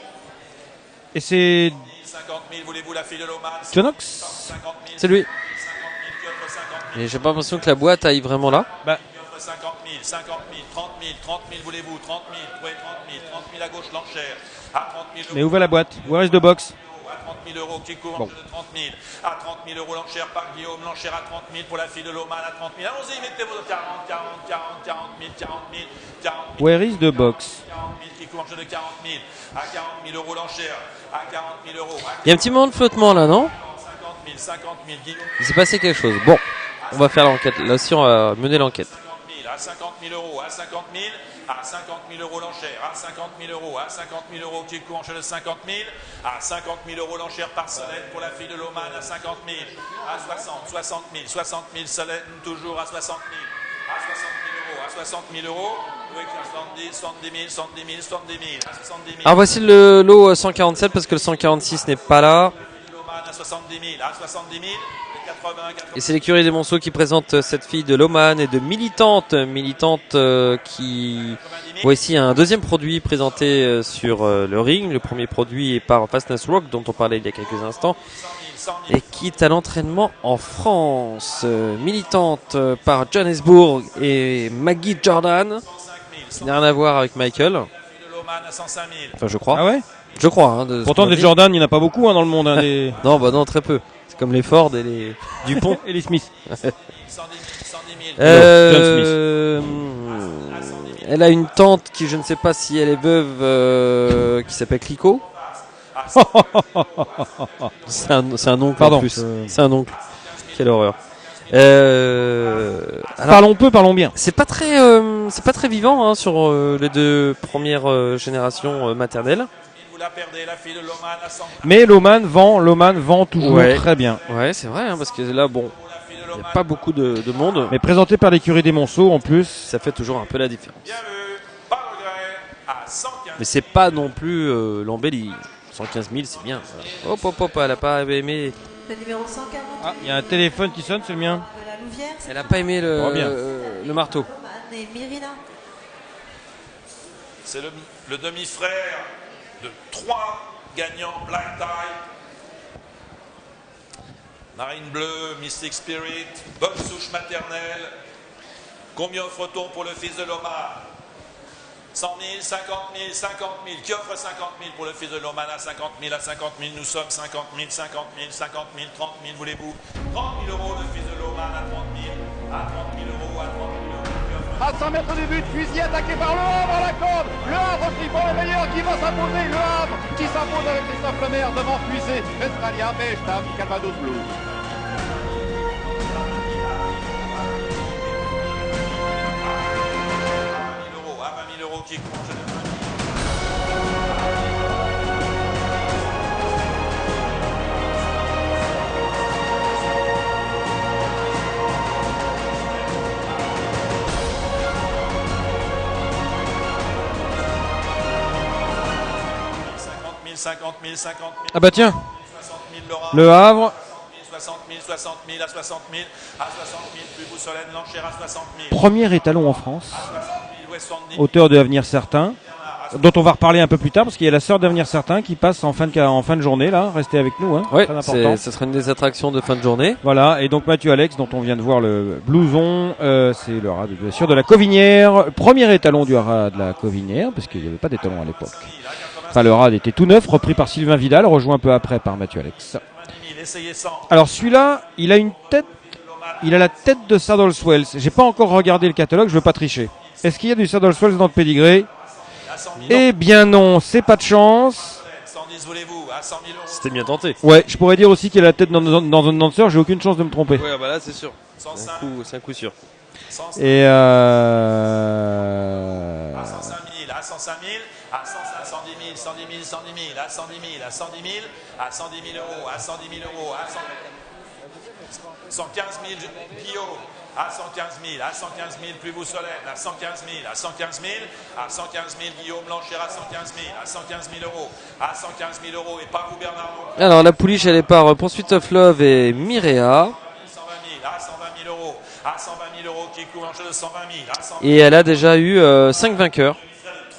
Et c'est 50 000, voulez-vous la fille de Loman? Jonox. 50 000. C'est lui. 50 000, qui offre 50 000? Et j'ai pas l'impression que la boîte aille vraiment là. Bah, Qui offre 50 000, 50 000, 30 000, 30 000, voulez-vous? 30 000, oui, 30 000, 30 000 à gauche, l'enchère. À 30 000 mais où va la boîte? Where is the box? À 30 000 euros, qui court Bon. de 30 000. À 30 000 euros, l'enchère par Guillaume, l'enchère à 30 000 pour la fille de Loman, à 30 000. Allons-y, mettez vos 40, 40, 40, 40 000, 40 000, 40 000. Where is the box? 40 000 qui court de 40 000. À 40 000 euros, l'enchère. À 40 000 euros. À Il y a un petit moment de flottement là, non? 50 000, 50 000, Guillaume. Il s'est passé quelque chose. Bon, on va faire l'enquête. Là aussi, on va mener l'enquête. 50 000, à 50 000 euros, à 50 000, à 50 000 euros l'enchère, à 50 000 euros, à 50 000 euros qui court de 50 000, à 50 000 euros l'enchère par Solène pour la fille de Loman, à 50 000, à 60 000, 60 000 Solène, toujours à 60 000, à 60 000 euros, à 60 000 euros, oui, 70, 70 000, 70 000, 70 000, à 70 000. Alors voici le lot 147 parce que le 146 n'est pas là. Loman à 70 000, à 70 000, 80, 80. Et c'est l'écurie des Monceaux qui présente cette fille de Loman et de Militante. Militante qui... Voici un deuxième produit présenté sur le ring. Le premier produit est par Fastness Rock dont on parlait il y a quelques instants. Et qui est à l'entraînement en France. Militante par Johannesburg et Maggie Jordan. Qui n'a rien à voir avec Michael. Enfin je crois. Ah ouais? Je crois. Hein, de ce Pourtant, qu'on m'a des dit. Jordan, il n'y en a pas beaucoup hein, dans le monde. Hein, des... Non, bah non, très peu. C'est comme les Ford et les Dupont. et les Smith. Elle a une tante qui, je ne sais pas si elle est veuve, qui s'appelle Clicquot. C'est un oncle Pardon. en plus. C'est un oncle. Quelle horreur. Alors, Parlons peu, parlons bien. c'est pas très vivant hein, sur les deux premières générations maternelles. Vous la perdez, la fille de Loman à 100 000. Mais Loman vend toujours Ouais. très bien. Ouais, c'est vrai, hein, parce que là, bon, La fille de il n'y Loman, a pas beaucoup de monde. Mais présenté par l'écurie des Monceaux en plus. Ça fait toujours un peu la différence. bien vu, pas de regret, à 115 Mais c'est pas non plus l'embellie. 115 000, c'est bien. Hop, hop, hop, elle a pas aimé. Le numéro 140 Ah, il y a un téléphone qui sonne, c'est le mien. de la Louvière. Elle a pas aimé Oh, bien. le marteau. Roman et Myrina. C'est le demi-frère de 3 gagnants Black Tie. Marine Bleue, Mystic Spirit, bonne souche maternelle. Combien offre-t-on pour le fils de Loman? 100 000, 50 000, 50 000. Qui offre 50 000 pour le fils de Loman à 50 000, à 50 000? Nous sommes 50 000, 50 000, 50 000, 30 000, voulez-vous? 30 000 euros le fils de Loman à 30 000, à 30 000 euros, à 30 000 euros. Qui offre À 100 mètres du but, Fusil attaqué par Le Havre à la corde. Le Havre aussi pour le meilleur qui va s'imposer. Le Havre qui s'impose avec Christophe Lemaire devant Puisé. Australien, Beige, Tam, Calvados Blues. 20 000 euros, à 20 000 euros qui compte. Ah bah tiens, 60 000 Laura, Le Havre, 60 000, 60 000, à 60 000, à 60 000, plus vous Solène, l'enchère à 60 000. Premier étalon en France, À 60 000, West 70 000. auteur de Avenir Certain, dont on va reparler un peu plus tard, parce qu'il y a la sœur d'Avenir Certain qui passe en fin de journée, là. Restez avec nous, hein. Ouais, Très important. ce sera une des attractions de fin de journée. Voilà, et donc Mathieu Alex, dont on vient de voir le blouson, c'est le haras bien sûr de la Covinière, premier étalon du haras de la Covinière, parce qu'il n'y avait pas d'étalon à l'époque. Enfin, le haras était tout neuf, repris par Sylvain Vidal, rejoint un peu après par Mathieu Alex. 90 000, essayez 100. Alors celui-là, il a une tête, il a la tête de Saddle Swells. J'ai pas encore regardé le catalogue, je veux pas tricher. Est-ce qu'il y a du Saddle Swells dans le pédigré? À 100 000, Eh bien non, c'est pas de chance. 110 voulez-vous, à 100 000 euros. C'était bien tenté. Ouais, je pourrais dire aussi qu'il a la tête dans un danseur, j'ai aucune chance de me tromper. Ouais, bah là c'est sûr. 105 C'est un coup sûr. 105 Et à 105 000, à 105 000, à 110 000, 110 000, 110 000, à 110 000, à 110 000, à 110 000 euros, à 110 000 euros, à 115 000 Guillaume, à 115 000, à 115 000 plus vous Solène, à 115 000, à 115 000, à 115 000 Guillaume, l'enchère à 115 000, à 115 000 euros, à 115 000 euros, et pas vous Bernard. Alors la pouliche elle est par Pursuit of Love et Mireia. 120 000, à 120 000 euros, à 120 000 euros qui coûte l'enchère de 120 000, à 120 000. Et elle a déjà eu 5 vainqueurs.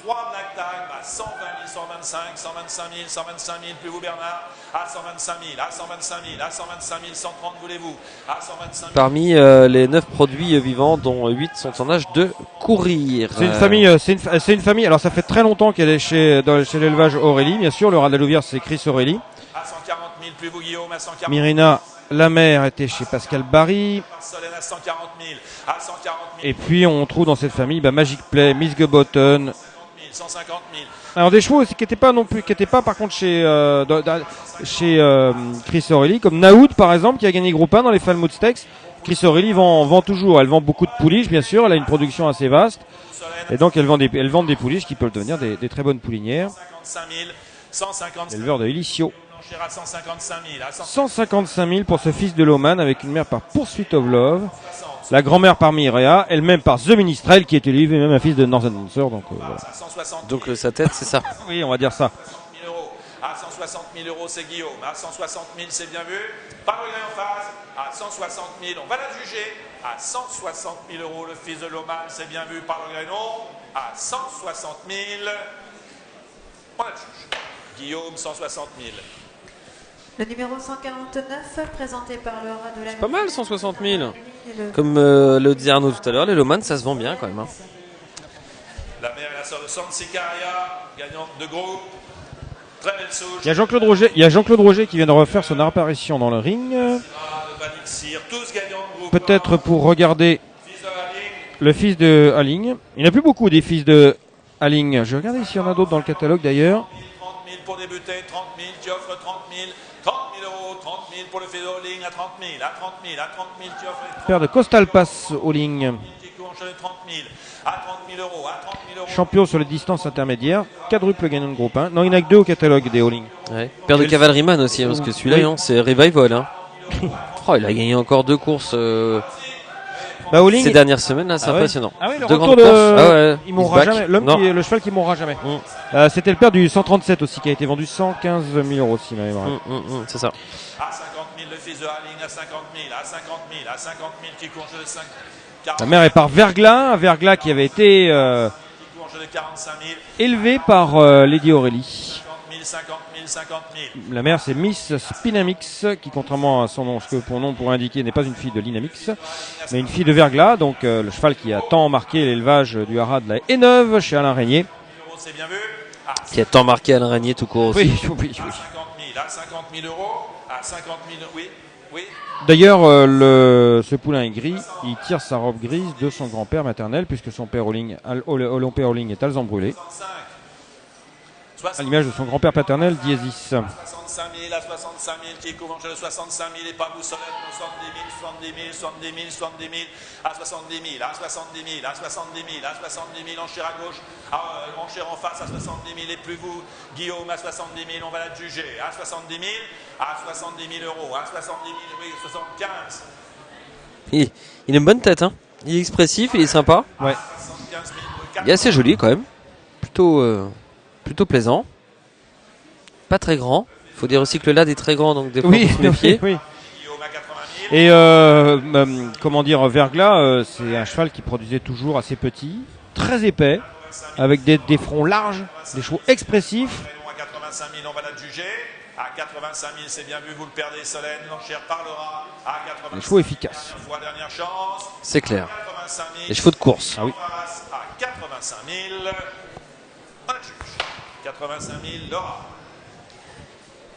3 Black Time à 120 000, 125, 125 000, 125 000, plus vous Bernard, à 125 000, à 125 000, à 125 000, 130 voulez-vous, à 125 000. Parmi les 9 produits vivants, dont 8 sont en âge de courir. c'est une famille, c'est une famille. Alors ça fait très longtemps qu'elle est chez l'élevage Aurélie, bien sûr. Le rat de la Louvière, c'est Chris Aurélie. À 140 000, plus vous Guillaume, à 140 000. Mirina, la mère, était chez Pascal Barry. Solène à 140 000, à 140 000, Et puis on trouve dans cette famille Magic Play, Miss Gubotton. 150 000. Alors des chevaux aussi qui n'étaient pas non plus, qui n'étaient pas par contre chez Chris Aurélie, comme Naoud par exemple, qui a gagné groupe 1 dans les Falmouth Stakes. Chris Aurélie vend toujours. Elle vend beaucoup de pouliches, bien sûr. Elle a une production assez vaste. Et donc elle vend des pouliches qui peuvent devenir des très bonnes poulinières. 155 000, 155 000, Éleveur de Elicio. l'enchère à 155 000, à 155 000 pour ce fils de Loman avec une mère par Pursuit of Love. La grand-mère par Mireia, elle-même par The Ministrel qui est élevée même un fils de Northern Dancer. Donc voilà. 160 000, Donc sa tête c'est ça. Oui, on va dire ça. 000 euros, à 160 000 euros, c'est Guillaume, à 160 000, c'est bien vu. Pas de regret en face, à 160 000, on va la juger. À 160 000 euros, le fils de Loman, c'est bien vu, pas de regret non. À 160 000, on la juge. Guillaume, 160 000. Le numéro 149, présenté par le rat de la. C'est pas mal 160 000. Et le- Comme le disait Arnaud tout à l'heure, les Loman ça se vend bien quand même. Hein. La mère et la sœur de Sansicaria, gagnante de groupe. Très belle souche. Il y a Jean-Claude Roger qui vient de refaire son apparition dans le ring. Le Vanixir, tous gagnants de groupe. Peut-être pour regarder Fils de Haling, le fils de Haling. Il n'y en a plus beaucoup des fils de Haling. Je regarde s'il y en a d'autres dans le catalogue d'ailleurs. 30 000 pour débuter, 30 000, tu offres 30 000, 30 000 euros, 30 000 pour le fils de Haling, à 30 000, à 30 000, à 30 000, tu offres 30 Père de Costal Pass Haling. 000, qui coûte en de 30 000, à 30 000 euros, à 30 000 euros. Champion sur les distances intermédiaires. Quadruple gagnant de groupe 1. Non, il n'y en a que 2 au catalogue des Haling. Ouais. Père de Cavalryman aussi, hein, parce que celui-là Oui. non, c'est Revival. Hein. Oh, il a gagné encore 2 courses Bah, Haling. ces dernières semaines, là, c'est Ah ouais. impressionnant. Ah oui, le Deux retour grandes de. courses. Ah ouais, Il mourra il se back. jamais. Non. Le cheval qui mourra jamais. Mm. C'était le père du 137 aussi qui a été vendu 115 000 euros si ma mémoire. C'est ça. À 50 000, le fils de Haling, à 50 000, à 50 000, à 50 000, qui court en jeu de 5, 40 La mère est par Verglas, un Verglas qui avait été qui court en jeu de 45 000, élevé par Lady Aurélie. 50 000, 50 000, 50 000. La mère c'est Miss Spinamix qui contrairement à son nom, ce que pour nom pourrait indiquer n'est pas une fille de Linamix, mais une fille de Verglas, donc le cheval qui a tant marqué l'élevage du haras de la Haie-Neuve chez Alain Régnier. Euros, c'est bien vu. À Qui a tant marqué Alain Régnier tout court aussi. Oui, oui, oui. 50 000, à 50 000 euros, à 50 000, oui, oui. D'ailleurs, ce poulain est gris, il tire sa robe grise de son grand-père maternel, puisque son père Olympia Auling est alzan brûlé, 65 à l'image de son grand-père paternel, Diesis. 65 000, à 65 000, qui couvre en jeu de 65 000, et pas vous Solène, 70 000, 70 000, 70 000, 70 000, à 70 000, à 70 000, à 70 000, à 70 000, enchère à gauche, enchère en face, à 70 000, et plus vous, Guillaume, à 70 000, on va la juger, à 70 000, à 70 000 euros, à 70 000, oui, 75 Il a une bonne tête, hein. Il est expressif, il est sympa. Ouais. 75 000, Il est assez joli quand même. Plutôt plaisant. Pas très grand. Faut dire aussi que le lad est très grand, donc des fois Oui, faut se méfier. oui. Guillaume à Et comment dire, Verglas, c'est un cheval qui produisait toujours assez petit, très épais, avec des fronts larges, des chevaux expressifs. À 85 000, on va la juger. À 85 000, c'est bien vu, vous le perdez, Solène. L'enchère parlera. À 85 000. Les chevaux efficaces. Dernière chance. C'est clair. 85 000. Les chevaux de course. Ah oui. À 85 000. On la juge. 85 000, Laura.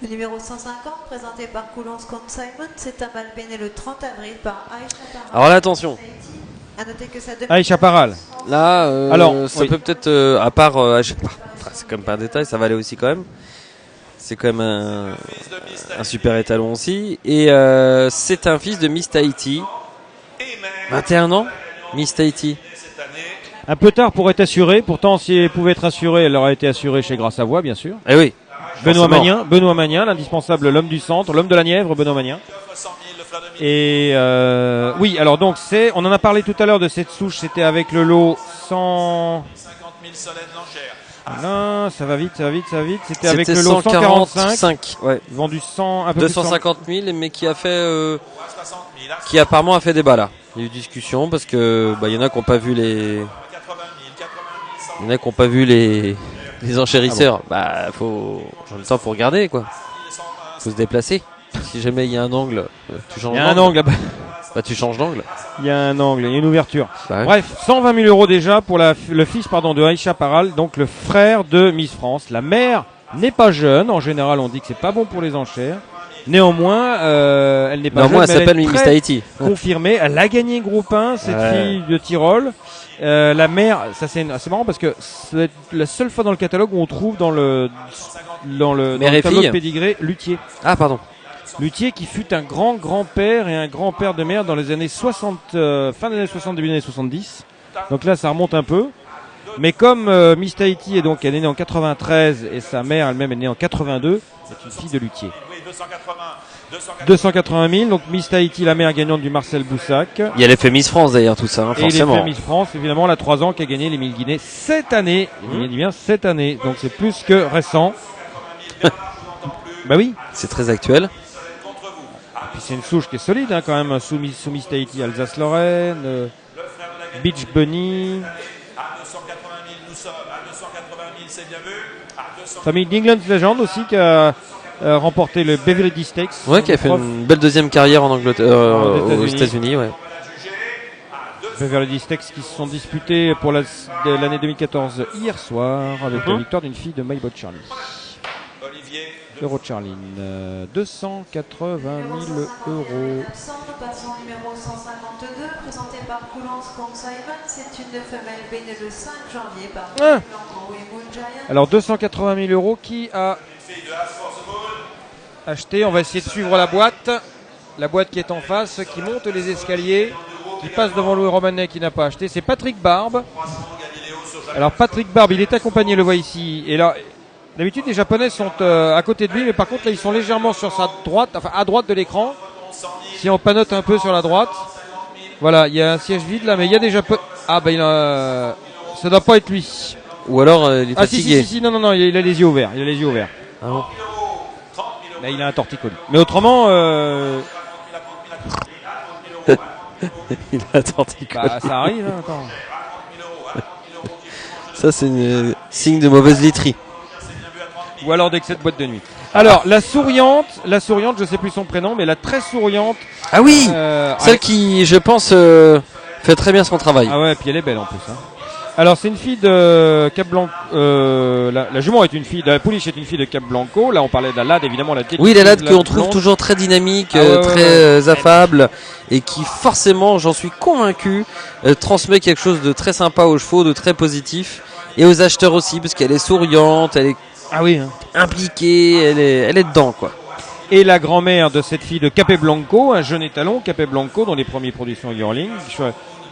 Le numéro 150, présenté par Coulon's Consignment, c'est un mâle né le 30 avril par Aïcha Paral. Alors là, attention. À noter que ça Aïcha Paral. Là, Alors, ça oui. peut peut-être, à part, c'est quand même pas un détail, ça va aller aussi quand même. C'est quand même un super étalon aussi. Et c'est un fils de Miss Tahiti. 21 ans, Miss Tahiti. Un peu tard pour être assuré. Pourtant, si elle pouvait être assurée, elle aurait été assurée chez Grâce à Voix, bien sûr. Eh oui. Benoît Magnin, l'indispensable, l'homme du centre, l'homme de la Nièvre, Benoît Magnin. Et oui, alors donc on en a parlé tout à l'heure de cette souche, c'était avec le lot 100. 50 000, Solène, l'enchère. Non, ça va vite. C'était avec le lot 145. Ouais. Vendu 100, un peu 250 000, mais qui a fait, 60 000. qui apparemment a fait débat là. Il y a eu discussion parce que il y en a qui n'ont pas vu les, 80 000, 80 000, 100 il y en a qui n'ont pas vu les enchérisseurs. En même temps, faut regarder quoi. Faut se déplacer. Si jamais il y a un angle, tu changes. Il y a un angle là-bas. Tu changes d'angle. Il y a un angle, il y a une ouverture. Bah ouais. Bref, 120 000 euros déjà pour le fils de Aïcha Paral, donc le frère de Miss France. La mère n'est pas jeune. En général, on dit que c'est pas bon pour les enchères. Néanmoins, elle n'est pas jeune. Elle s'appelle Miss Tahiti. Confirmée. Elle a gagné groupe 1, cette fille de Tyrol. La mère, ça c'est marrant parce que c'est la seule fois dans le catalogue où on trouve dans le tableau de pédigré Luthier. Ah pardon. Luthier qui fut un grand-grand-père et un grand-père de mère dans les années 60, fin des années 60, début des années 70. Donc là, ça remonte un peu. Mais comme Miss Tahiti elle est née en 93 et sa mère elle-même est née en 82, c'est une fille de Luthier. 280 000, donc Miss Tahiti, la mère gagnante du Marcel Boussac. Il y a l'effet Miss France d'ailleurs, tout ça, forcément. Et l'effet Miss France, évidemment, elle a 3 ans, qui a gagné les 1000 guinées cette année. Il dit bien cette année, donc c'est plus que récent. Bah oui. C'est très actuel. Puis c'est une souche qui est solide, hein, quand même, sous Miss Tahiti, Alsace-Lorraine, Beach Bunny. À 280 000, nous sommes. À 280 000, c'est bien vu. Famille d'England's Legend aussi, qui a remporté le Beverly Stakes. Ouais, qui a fait une belle deuxième carrière en Angleterre, aux États-Unis, ouais. Beverly Stakes qui se sont disputés pour l'année 2014 hier soir avec la victoire d'une fille de Maybot Charlie. Euro Charline, 280 000 euros. Nous passons au numéro 152, présenté par Coulon's Consignment. C'est une femelle née le 5 janvier par Blanco et Moon Giant. Alors 280 000 euros, qui a acheté? On va essayer de suivre la boîte. La boîte qui est en face, qui monte les escaliers, qui passe devant Louis Romanet qui n'a pas acheté. C'est Patrick Barbe. Alors Patrick Barbe, il est accompagné, le voit ici. Et là, d'habitude, les Japonais sont à côté de lui, mais par contre, là, ils sont légèrement sur sa droite, enfin à droite de l'écran. Si on panote un peu sur la droite, voilà, il y a un siège vide là, mais il y a des Japonais. Ah bah ça doit pas être lui. Ou alors il est fatigué. Si, non, il a les yeux ouverts. Ah bon. Là, il a un torticolis. Mais autrement, il a un torticolis. Bah, ça arrive. Hein, attends. Ça, c'est un signe de mauvaise literie. Ou alors d'excès de boîte de nuit. Alors, la souriante, je sais plus son prénom, mais la très souriante. Ah oui, celle qui, je pense, fait très bien son travail. Ah ouais, puis elle est belle en plus. Hein. Alors, c'est une fille de Cap Blanco. La jument est une fille, la pouliche est une fille de Cap Blanco. Là, on parlait de la lade, évidemment. Oui, la lade qu'on trouve toujours très dynamique, très affable, et qui forcément, j'en suis convaincu, transmet quelque chose de très sympa aux chevaux, de très positif, et aux acheteurs aussi, parce qu'elle est souriante, elle est impliquée, elle est dedans, quoi. Et la grand-mère de cette fille de Capé Blanco, un jeune étalon, Capé Blanco, dont les premiers produits sont Yearling,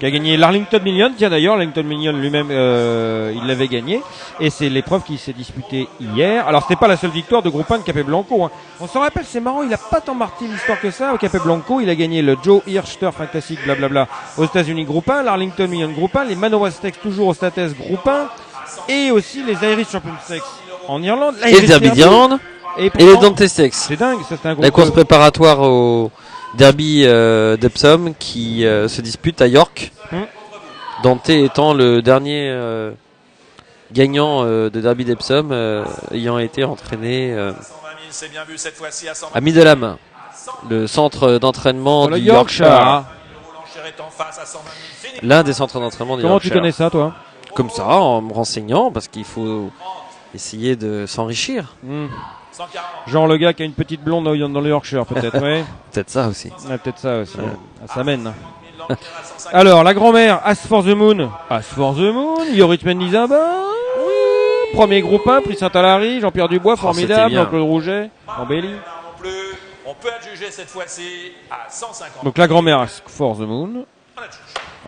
qui a gagné l'Arlington Million. Tiens, d'ailleurs, l'Arlington Million lui-même, il l'avait gagné. Et c'est l'épreuve qui s'est disputée hier. Alors, c'était pas la seule victoire de groupe 1 de Capé Blanco. Hein. On s'en rappelle, c'est marrant, il a pas tant marqué l'histoire que ça. Au Capé Blanco, il a gagné le Joe Hirsch Turf Fantastic, blablabla, aux États-Unis groupe 1, l'Arlington Million groupe 1, les Manoa Stakes toujours aux States groupe 1, et aussi les Irish Champion Stakes en Irlande. Et le Derby d'Irlande. Et les Dante Stakes. C'est dingue, ça c'est un groupe. La course préparatoire au derby d'Epsom qui se dispute à York. Dante étant le dernier gagnant de derby d'Epsom, ayant été entraîné à Middleham, le centre d'entraînement du Yorkshire. L'un des centres d'entraînement du Yorkshire. Comment tu connais ça, toi? Comme ça, en me renseignant, parce qu'il faut essayer de s'enrichir. Genre le gars qui a une petite blonde dans le Yorkshire, peut-être, ouais. Peut-être ça aussi. Ouais, peut-être ça aussi. Ouais. Ça mène. Alors, la grand-mère, As for the Moon. As for the Moon, Yorit Mendizaba. Oui. Premier groupe 1, prix Saint-Alary, Jean-Pierre Dubois, formidable, Jean-Claude Rouget, Embelli. On peut adjuger cette fois-ci à 150. Donc la grand-mère, As for the Moon.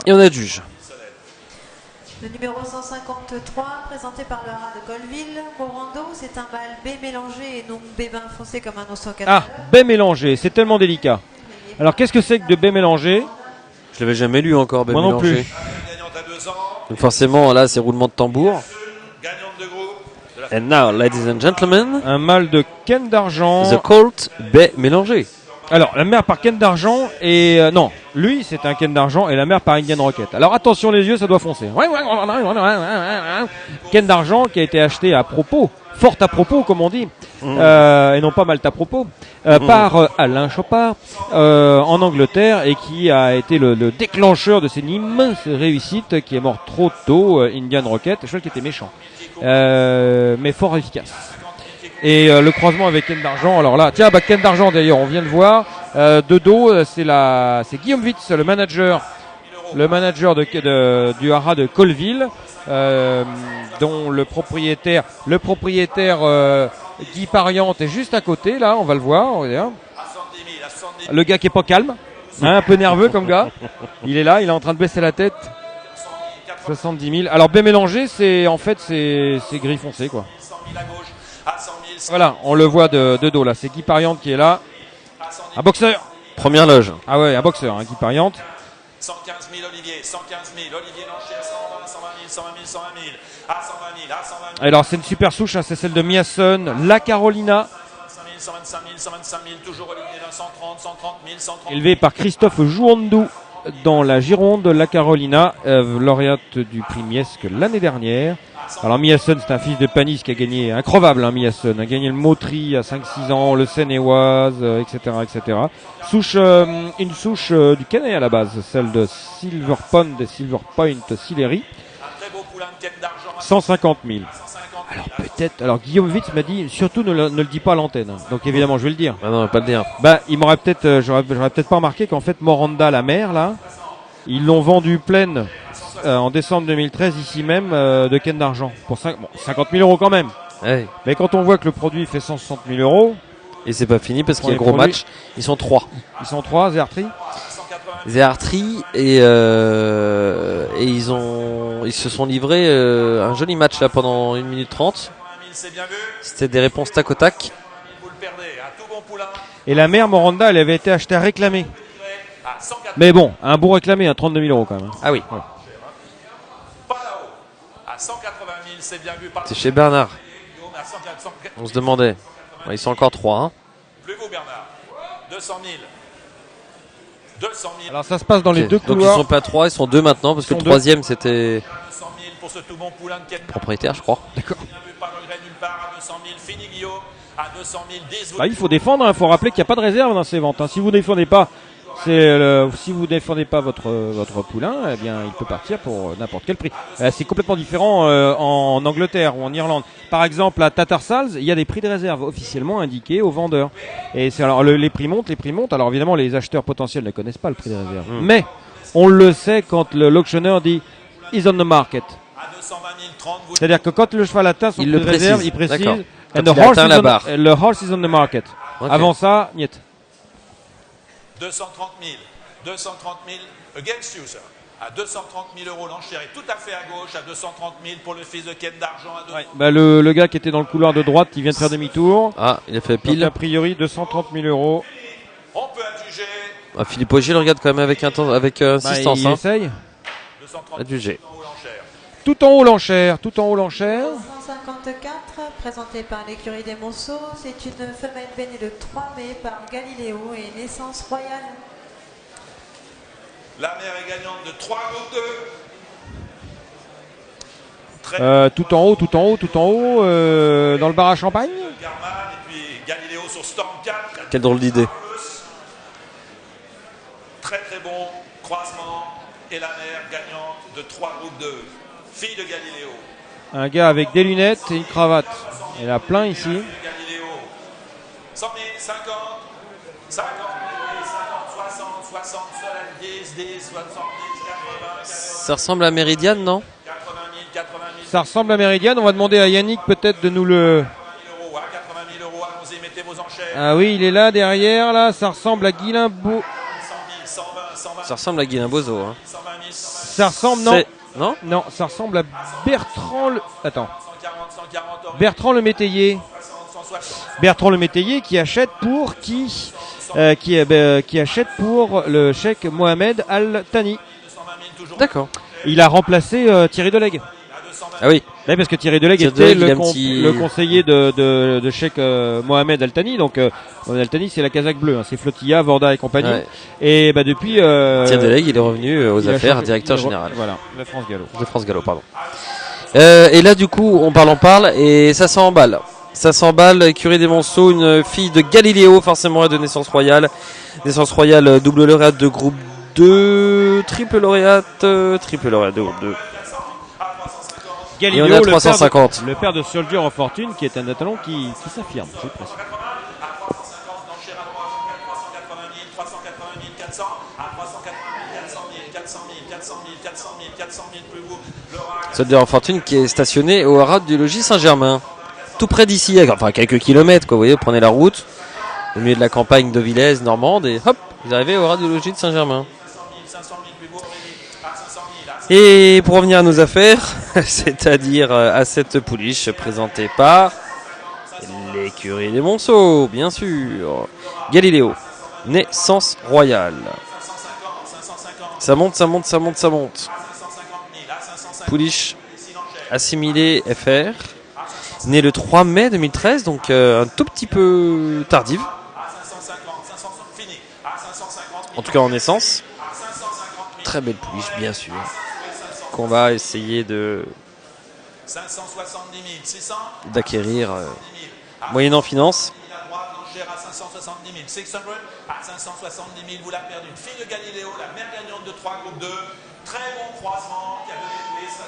Et on adjuge. Le numéro 153, présenté par le rat de Colville, Morando, c'est un mâle B mélangé et non B bain foncé comme un os en Ah, B mélangé, c'est tellement délicat. Alors qu'est-ce que c'est que de B mélangé? Je l'avais jamais lu encore, B Moi non mélangé. plus. Donc forcément, là, c'est roulement de tambour. And now, ladies and gentlemen, un mâle de Ken d'argent. The Colt B mélangé. Alors, la mère par Ken d'argent et... non, lui, c'est un Ken d'argent et la mère par Indian Rocket. Alors, attention les yeux, ça doit foncer. Ken d'argent qui a été acheté à propos, fort à propos, comme on dit, et non pas mal à propos, par Alain Chopard en Angleterre et qui a été le déclencheur de cette immense réussite qui est mort trop tôt, Indian Rocket. Je crois qu'il était méchant, mais fort efficace. Et le croisement avec Ken d'argent, alors là, tiens, Ken d'argent d'ailleurs, on vient de voir, de dos, c'est Guillaume Witz, le manager du haras de Colville, dont le propriétaire Guy Pariante est juste à côté, là, on va le voir, le gars qui est pas calme, un peu nerveux comme gars, il est là, il est en train de baisser la tête. 70 000. Alors B mélangé, c'est gris foncé, quoi. Voilà, on le voit de dos là, c'est Guy Pariante qui est là. Un boxeur. Première loge. Ah ouais, un boxeur, Guy Pariante. 115 000 Olivier, 115 000, Olivier Lancher, 120 000, 120 000, 120 000, à 120 000, à 120 000. Alors c'est une super souche, c'est celle de Miasson, la Carolina. 125 000, 125 000, toujours Olivier, 130, 130 000, 130 000. Élevé par Christophe Jouandou dans la Gironde, la Carolina, lauréate du prix Miesque l'année dernière. Alors Miasson, c'est un fils de Panis qui a gagné, increvable Miasson, a gagné le Motry à 5-6 ans, le Seine-et-Oise, etc., etc. Une souche du Canet à la base, celle de Silver Pond et Silver Point Sillery. 150 000. Alors peut-être, Guillaume Witz m'a dit, surtout ne le dis pas à l'antenne. Donc évidemment, je vais le dire. Ah non, on va pas le dire. Bah, il m'aurait peut-être, j'aurais peut-être pas remarqué qu'en fait Moranda, la mère là, ils l'ont vendu pleine en décembre 2013 ici même de Ken d'argent pour 50 000 euros quand même. Ouais. Mais quand on voit que le produit fait 160 000 euros, et c'est pas fini parce qu'il y a gros match, ils sont 3. Ils sont 3, Zertri. Et ils se sont livrés un joli match là pendant 1 minute 30. C'était des réponses tac au tac. Et la mère Moranda, elle avait été achetée à réclamer. Mais bon, un beau réclamé, 32 000 euros quand même. Ah oui. Ouais. C'est chez Bernard. On se demandait. Ils sont encore 3. Hein. Plus vous Bernard. 200 000. 200 000. Alors ça se passe dans les deux couloirs. Donc ils sont pas 3, ils sont 2 maintenant parce que le troisième c'était 200 000 pour ce tout bon poulain de Ken. Propriétaire, je crois. D'accord. Pas de regret nulle part à 200 000. Fini Guillaume à 200 000. 10. Bah, il faut défendre, il faut rappeler qu'il n'y a pas de réserve dans ces ventes. Si vous défendez pas, si vous défendez pas votre poulain, eh bien il peut partir pour n'importe quel prix. C'est complètement différent en Angleterre ou en Irlande. Par exemple à Tattersall's, il y a des prix de réserve officiellement indiqués aux vendeurs. Et c'est alors les prix montent. Alors évidemment les acheteurs potentiels ne connaissent pas le prix de réserve. Mais on le sait quand l'auctionneur dit is on the market. C'est-à-dire que quand le cheval atteint son prix de réserve, il précise and the horse is on the market. Okay. Avant ça, niet. 230 000 against you, sir. À 230 000 euros, l'enchère est tout à fait à gauche. À 230 000 pour le fils de Ken d'argent. Ouais. Bah le gars qui était dans le couloir de droite, il vient de faire demi-tour. Ah, il a fait pile. Donc, a priori, 230 000 euros. On peut adjuger. Ah, Philippe Augier le regarde quand même avec insistance. Il essaye. Adjugé. Tout en haut l'enchère. 154, présentée par l'écurie des Monceaux. C'est une femelle baignée le 3 mai par Galiléo et naissance royale. La mère est gagnante de 3 groupes 2. Tout en haut, dans le bar à champagne. Garman et puis Galiléo sur Storm 4. Quelle drôle d'idée. Très très bon croisement et la mère gagnante de 3 groupes 2. Fille de Galiléo. Un gars avec des lunettes et une cravate. Il y en a plein ici. Galiléo. 100 000, 50, 50 000, 50, 60, 60, 70, 10, 70, 80, 80. Ça ressemble à Méridiane, non? 80 000, 80 000. Ça ressemble à Méridiane. On va demander à Yannick peut-être de nous le... 80 000 euros, allons-y, mettez vos enchères. Ah oui, il est là derrière. Là, ça ressemble à Guilimbeau. 100 000, 120, 120. Ça ressemble à Guilain Bozo. Hein. 120 000, 120 000. Ça ressemble, non? Non? Non, ça ressemble à Bertrand le... Attends. 140, 140, Bertrand le Métayer. 160. Bertrand le Métayer qui achète pour qui achète pour le cheikh Mohamed Al Thani. 220 000 toujours. D'accord. Il a remplacé Thierry Delegue. Ah oui. Oui, parce que Thierry Delegue Thierry était Delegue, le conseiller de cheikh Mohamed Al Thani. Donc Mohamed Al Thani, c'est la casaque bleue, hein, c'est Flotilla, Vorda et compagnie. Ouais. Et bah depuis Thierry Delegue, il est revenu aux il a affaires, changé. directeur général. Voilà, de France Gallo. De France Gallo, pardon. Et là, du coup, on parle, et ça s'emballe. Ça s'emballe, écurie des Monceaux, une fille de Galiléo, forcément, de naissance royale. Naissance royale, double lauréate de groupe 2, triple lauréate de groupe 2. Galiléo, Et on est à 350. le père de Soldier of Fortune, qui est un athlon qui s'affirme. Je précise. 350 d'enchères à 380 000, 380 000, 400, à 380 000, 400 000, 400 000, 400 000, 400 000, 400 000, plus vous. Soldier of Fortune qui est stationné au haras du logis Saint-Germain. Tout près d'ici, enfin quelques kilomètres, quoi. Vous voyez, vous prenez la route, au milieu de la campagne de Villez, Normande, et hop, vous arrivez au haras du logis de Saint-Germain. 500 000, plus vous, à 500 000, à Et pour revenir à nos affaires, c'est-à-dire à cette pouliche présentée par l'écurie des Monceaux, bien sûr. Galiléo, naissance royale. 550, Ça monte, ça monte, ça monte, ça monte. à 550 000, à 550 Pouliche assimilée FR, née le 3 mai 2013, donc un tout petit peu tardive, à 550, 500 fini, à 550 000, en tout cas en naissance. à 550 000, Très belle pouliche, bien sûr, qu'on va essayer 570 000, 600, d'acquérir 10 000, moyennant finance. la droite, l'enchère à 570 000, 600, à 570 000, vous la perdez. Une fille de Galiléo, la mère gagnante de 3 groupes 2, très bon croisement, qui a donné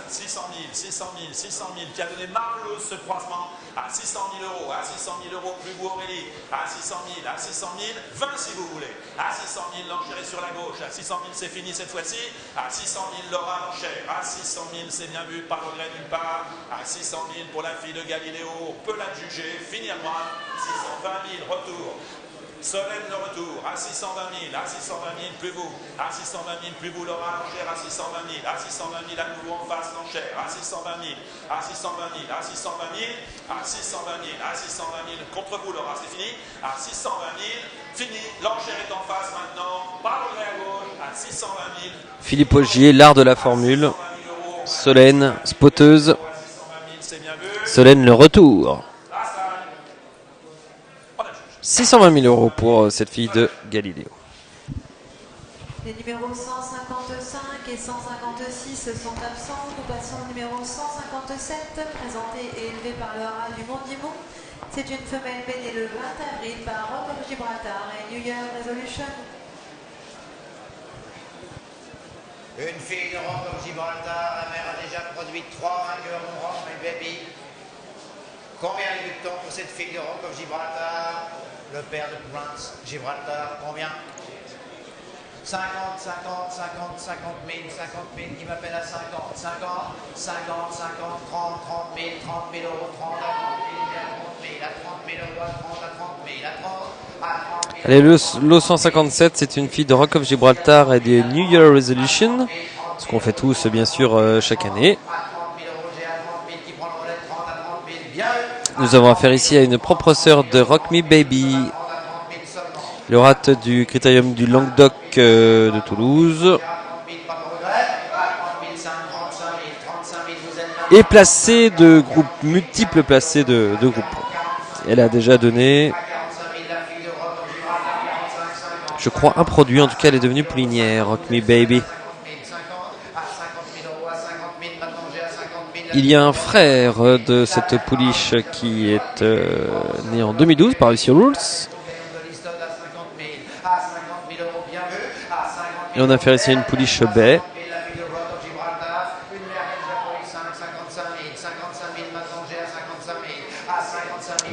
600 000, 600 000, 600 000, qui a donné marveilleuse ce croisement à 600 000 euros, à 600 000 euros, plus vous Aurélie, à 600 000, à 600 000, 20 si vous voulez, à 600 000, l'enchère est sur la gauche, à 600 000 c'est fini cette fois-ci, à 600 000 Laura l'enchère, à 600 000 c'est bien vu, pas regret nulle part, à 600 000 pour la fille de Galiléo, on peut la juger, finir moi, 620 000, retour. Solène le retour, à 620 000, à 620 000, plus vous, à 620 000, plus vous, Laura, l'enchère, à 620 000, à 620 000, à nouveau en face, l'enchère, à 620 000, à 620 000, à 620 000, à 620 000, à 620 000, contre vous, Laura, c'est fini, à 620 000, fini, l'enchère est en face maintenant, pas regret à gauche, à 620 000, Philippe Augier, l'art de la formule. Solène, spoteuse. 620 000, c'est bien vu, Solène, le retour. la salle, on a jugé. 620 000 euros pour cette fille de Galiléo. Les numéros 155 et 156 sont absents. Nous passons au numéro 157, présenté et élevé par le haras du Mont-Dimont. C'est une femelle baignée le 20 avril par Rock of Gibraltar et New Year Resolution. Une fille de Rock of Gibraltar, la mère a déjà produit 3 vainqueurs, mon Rock, my baby. Combien de butons pour cette fille de Rock of Gibraltar? Le père de Prince Gibraltar, combien? 50, 50, 50, 50 000, 50 000, qui m'appelle à 50, 50, 50, 50, 30, 30 000, 30 000 euros, 30 à 30 000, à 30 000 euros, à 30 à 30 000, à 30 à 30 000. Allez, le 157, c'est une fille de Rock of Gibraltar et des New Year Resolution. Ce qu'on fait tous, bien sûr, chaque année. Nous avons affaire ici à une propre sœur de Rock Me Baby. Lauréate du critérium du Languedoc de Toulouse. Et placé de groupe, multiples placés de groupe. Elle a déjà donné, je crois, un produit. En tout cas, elle est devenue poulinière. Rock Me Baby. Il y a un frère de cette pouliche qui est né en 2012 par Lucy Rules. Et on a fait ici une pouliche baie.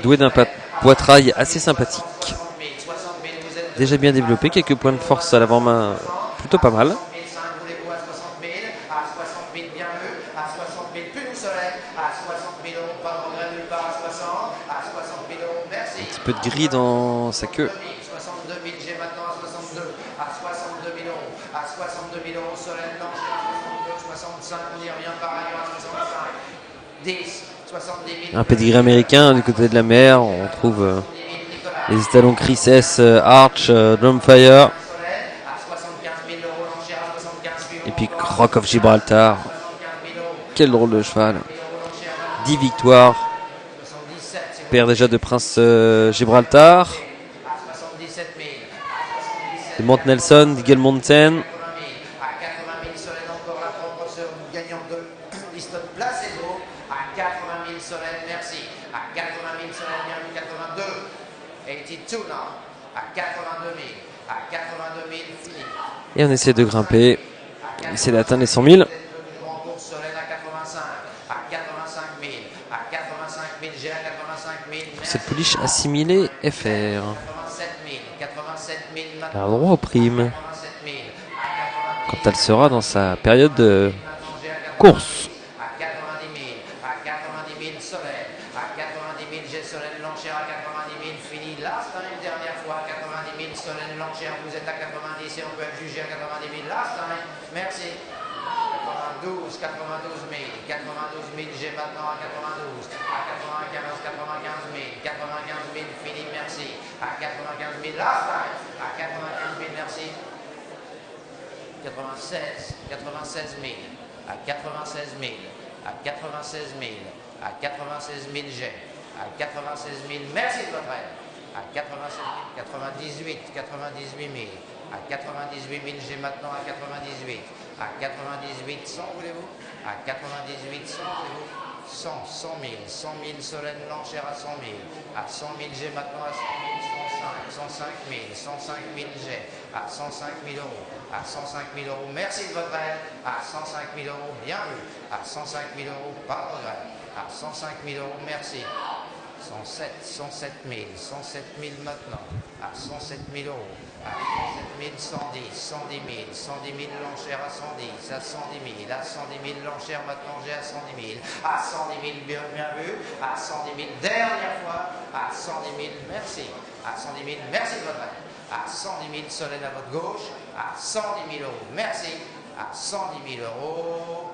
Douée d'un poitrail assez sympathique. Déjà bien développé, quelques points de force à l'avant-main, plutôt pas mal. Un petit peu de gris dans sa queue. 62 000 G maintenant à 62, à 62 000 euros, à 62 000 euros Solène Lancher, à 62, 65, on y revient par ailleurs à 65, 10, 70 000. Un pedigree américain du côté de la mer, on trouve les étalons Chris S, Arch, Drumfire. Et puis Rock of Gibraltar. Quel drôle de cheval. 10 victoires. Père déjà de Prince Gibraltar. De Mont Nelson, d'Eagle Mountain. À 80 000 Solène encore la propre sœur gagnant de Liston Placebo. À 80 000 Solène, merci. À 80 000 Solène, bienvenue 82. 82 now. À 82 000. À 82 000, fini. Et on essaie de grimper. On essaie d'atteindre les 100 000. Solène à 85. À 85 000. À 85 000, G à 85 000. Cette pouliche assimilée FR. 87 000 Elle a le droit aux primes quand elle sera dans sa période de course. à 90 000, à 90 000 Solène, à 90 000 G Solène Lancher, à 90 000 fini, last time, dernière fois, 90 000 Solène Lancher, vous êtes à 90 et on peut être jugé à 90 000, last time, merci. 92 000, 92 000 G maintenant à 92, à 95 000, 95 000 fini, merci. À 95 000, last time, à 95 000, merci. 96 000, à 96 000, à 96 000, à 96 000 G, à 96 000, merci de votre aide. À 97 000, 98 000, à 98 000 G maintenant à 98, à 98 100 voulez-vous, à 98 100 voulez-vous, 100 000, 100 000 Solène Lancher à 100 000, à 100 000 G maintenant à 100 000, 105 000, 105 000 G, à 105 000 euros, à 105 000 euros, merci de votre aide, à 105 000 euros, bien vu, à 105 000 euros, pas de regret, à 105 000 euros, merci. 107 000 maintenant, à 107 000 euros, à 107 000, 110 000, 110 000 Lancher à 110, à 110 000, à 110 000 Lancher maintenant j'ai à 110 000, à 110 000 bien vu, à 110 000 dernière fois, à 110 000 merci, à 110 000 merci de votre aide, à 110 000 Solène à votre gauche, à 110 000 euros merci, à 110 000 euros,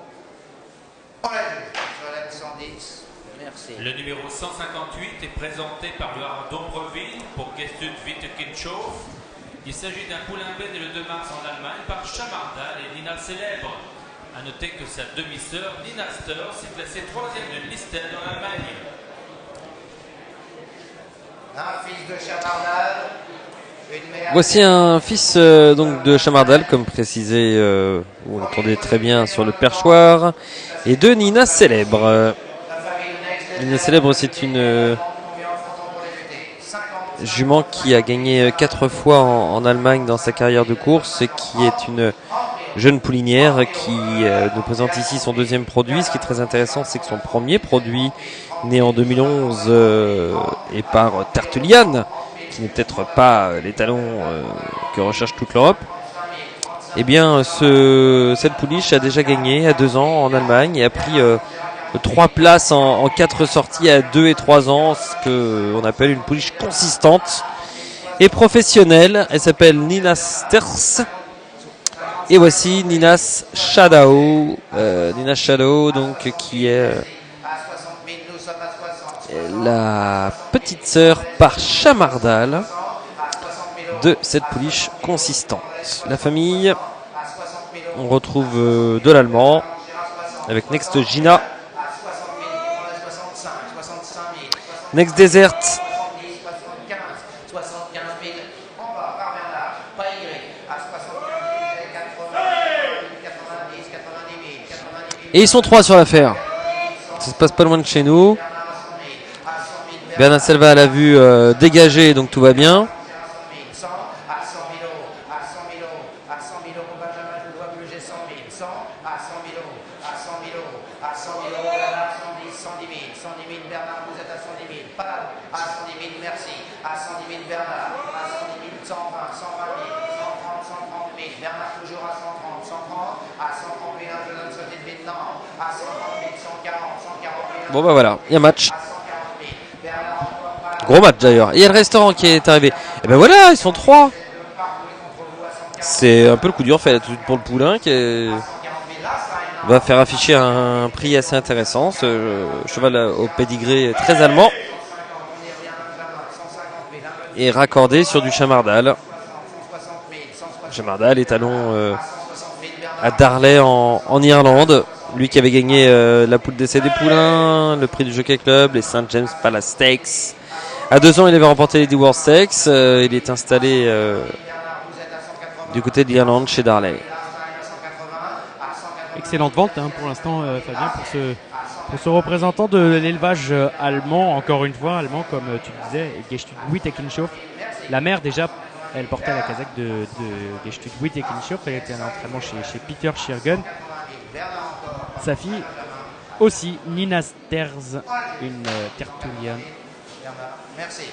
on l'a vu, Solène 110. Merci. Le numéro 158 est présenté par le Hard d'Ombreville pour Gestud Wittekenshof. Il s'agit d'un poulain né le 2 mars en Allemagne par Chamardal et Nina Célèbre. A noter que sa demi-sœur Nina Steur s'est classée 3e de Listel dans l'Allemagne. Un fils de Chamardal. Voici un fils donc de Chamardal, comme précisé, vous l'entendez très bien sur le perchoir, et de Nina Célèbre. Nina Célèbre, c'est une jument qui a gagné 4 fois en Allemagne dans sa carrière de course, et qui est une jeune poulinière qui nous présente ici son deuxième produit. Ce qui est très intéressant, c'est que son premier produit, né en 2011, est par Tertullian, qui n'est peut-être pas l'étalon que recherche toute l'Europe. Eh bien, cette pouliche a déjà gagné à 2 ans en Allemagne et a pris 3 places en 4 sorties à 2 et 3 ans, ce qu'on appelle une pouliche consistante et professionnelle. Elle s'appelle Nina Sters. Et voici Nina's Shadow. Nina Shadow, donc, qui est la petite sœur par Chamardal de cette pouliche consistante. La famille, on retrouve de l'allemand, avec Next Gina. Next Desert. Et ils sont 3 sur l'affaire. Ça se passe pas loin de chez nous. Bernard Selva à la vue dégagée, donc tout va bien. Bon bah voilà, il y a match. Gros match d'ailleurs. Il y a le restaurant qui est arrivé. Et ben voilà, ils sont 3. C'est un peu le coup dur fait pour le poulain qui va faire afficher un prix assez intéressant. Ce cheval au pédigré très allemand. Et raccordé sur du Chamardal. Chamardal, étalon à Darley en Irlande. Lui qui avait gagné la poule d'essai des poulains, le prix du Jockey Club, les St. James Palace Stakes. À 2 ans, il avait remporté les D World Stakes. Il est installé du côté de l'Irlande chez Darley. Excellente vente pour l'instant, Fabien, pour ce représentant de l'élevage allemand, encore une fois, allemand comme tu disais, Gestüt Wittekenshof. La mère déjà, elle portait la casaque de Gestüt Wittekenshof, elle était à l'entraînement chez Peter Schirgen. Sa fille aussi, Nina Sterz, une tertulienne. Merci.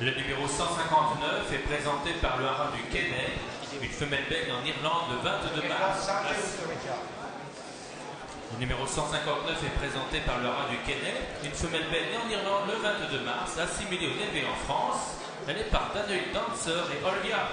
Le numéro 159 est présenté par le haras du Kenney, une femelle belle en Irlande le 22 mars. Le numéro 159 est présenté par le haras du Kenney, une femelle belle en Irlande le 22 mars, assimilée au élevée en France. Elle est par Daniel Dancer et Olga.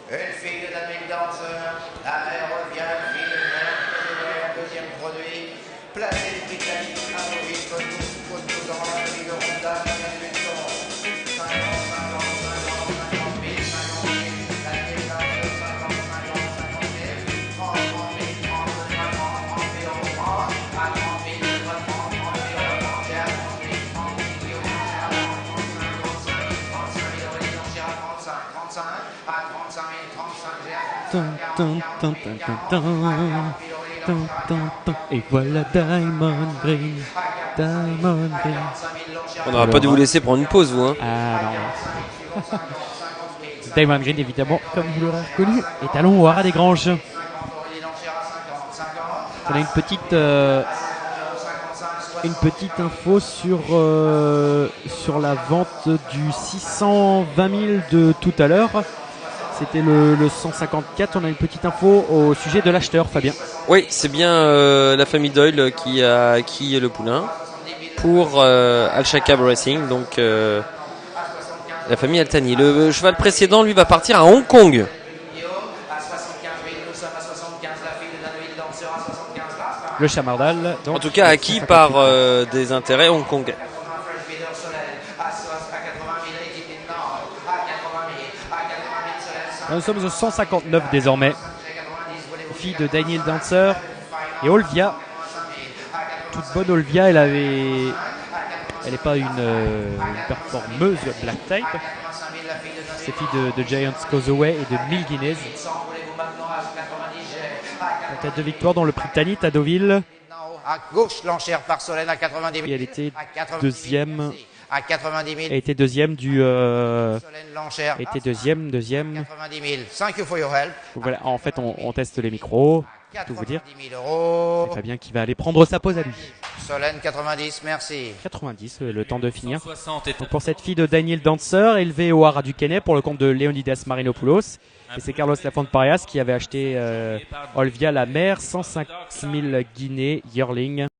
Une fille de Daniel Dancer, la mère Olga, une fille de mère, deuxième produit, placé le Britannique, à Maurice, Cotou dans la famille de Ronda, Daniel Luton, 50, 50, 50, 50 000, 50 000, Daniel Dancer, 50, 50, 50 000, 30, 30 000, 30 000, 30 000, 30 000, 30 000, 30 000, 30 000, 30 000, Et voilà Diamond Green. Diamond Green. On n'aurait pas dû vous laisser prendre une pause, vous. Hein. Ah non. Diamond Green, évidemment, comme vous l'aurez reconnu, est talon au haras des Granges. On a une petite info sur la vente du 620 000 de tout à l'heure. C'était le 154. On a une petite info au sujet de l'acheteur, Fabien. Oui, c'est bien la famille Doyle qui a acquis le poulain pour Al-Shakab Racing, donc la famille Altani. Le cheval précédent, lui, va partir à Hong Kong. Le Chamardal. Donc, en tout cas, acquis par des intérêts hongkongais. Nous sommes au 159 désormais. Fille de Daniel Dancer et Olvia. Toute bonne Olvia, elle n'est pas une performeuse black type. C'est fille de Giants Causeway et de Mille Guinness. En tête de victoire dans le prix Tanit à Deauville. À gauche, l'enchère par Solène à 90 000. Et elle était deuxième. À 90 000. Elle était deuxième du. Elle était deuxième. 90 000. 5 for your help. Voilà, en fait, on teste les micros. Tout vous dire. C'est Fabien qui va aller prendre sa pause à lui. Solène 90, merci. 90, le temps de finir. Donc pour cette fille de Daniel Dancer, élevée au haras du Kenney pour le compte de Leonidas Marinopoulos. Et c'est Carlos Lafont Parias qui avait acheté Olvia la mère, 105 000 guinées yearling.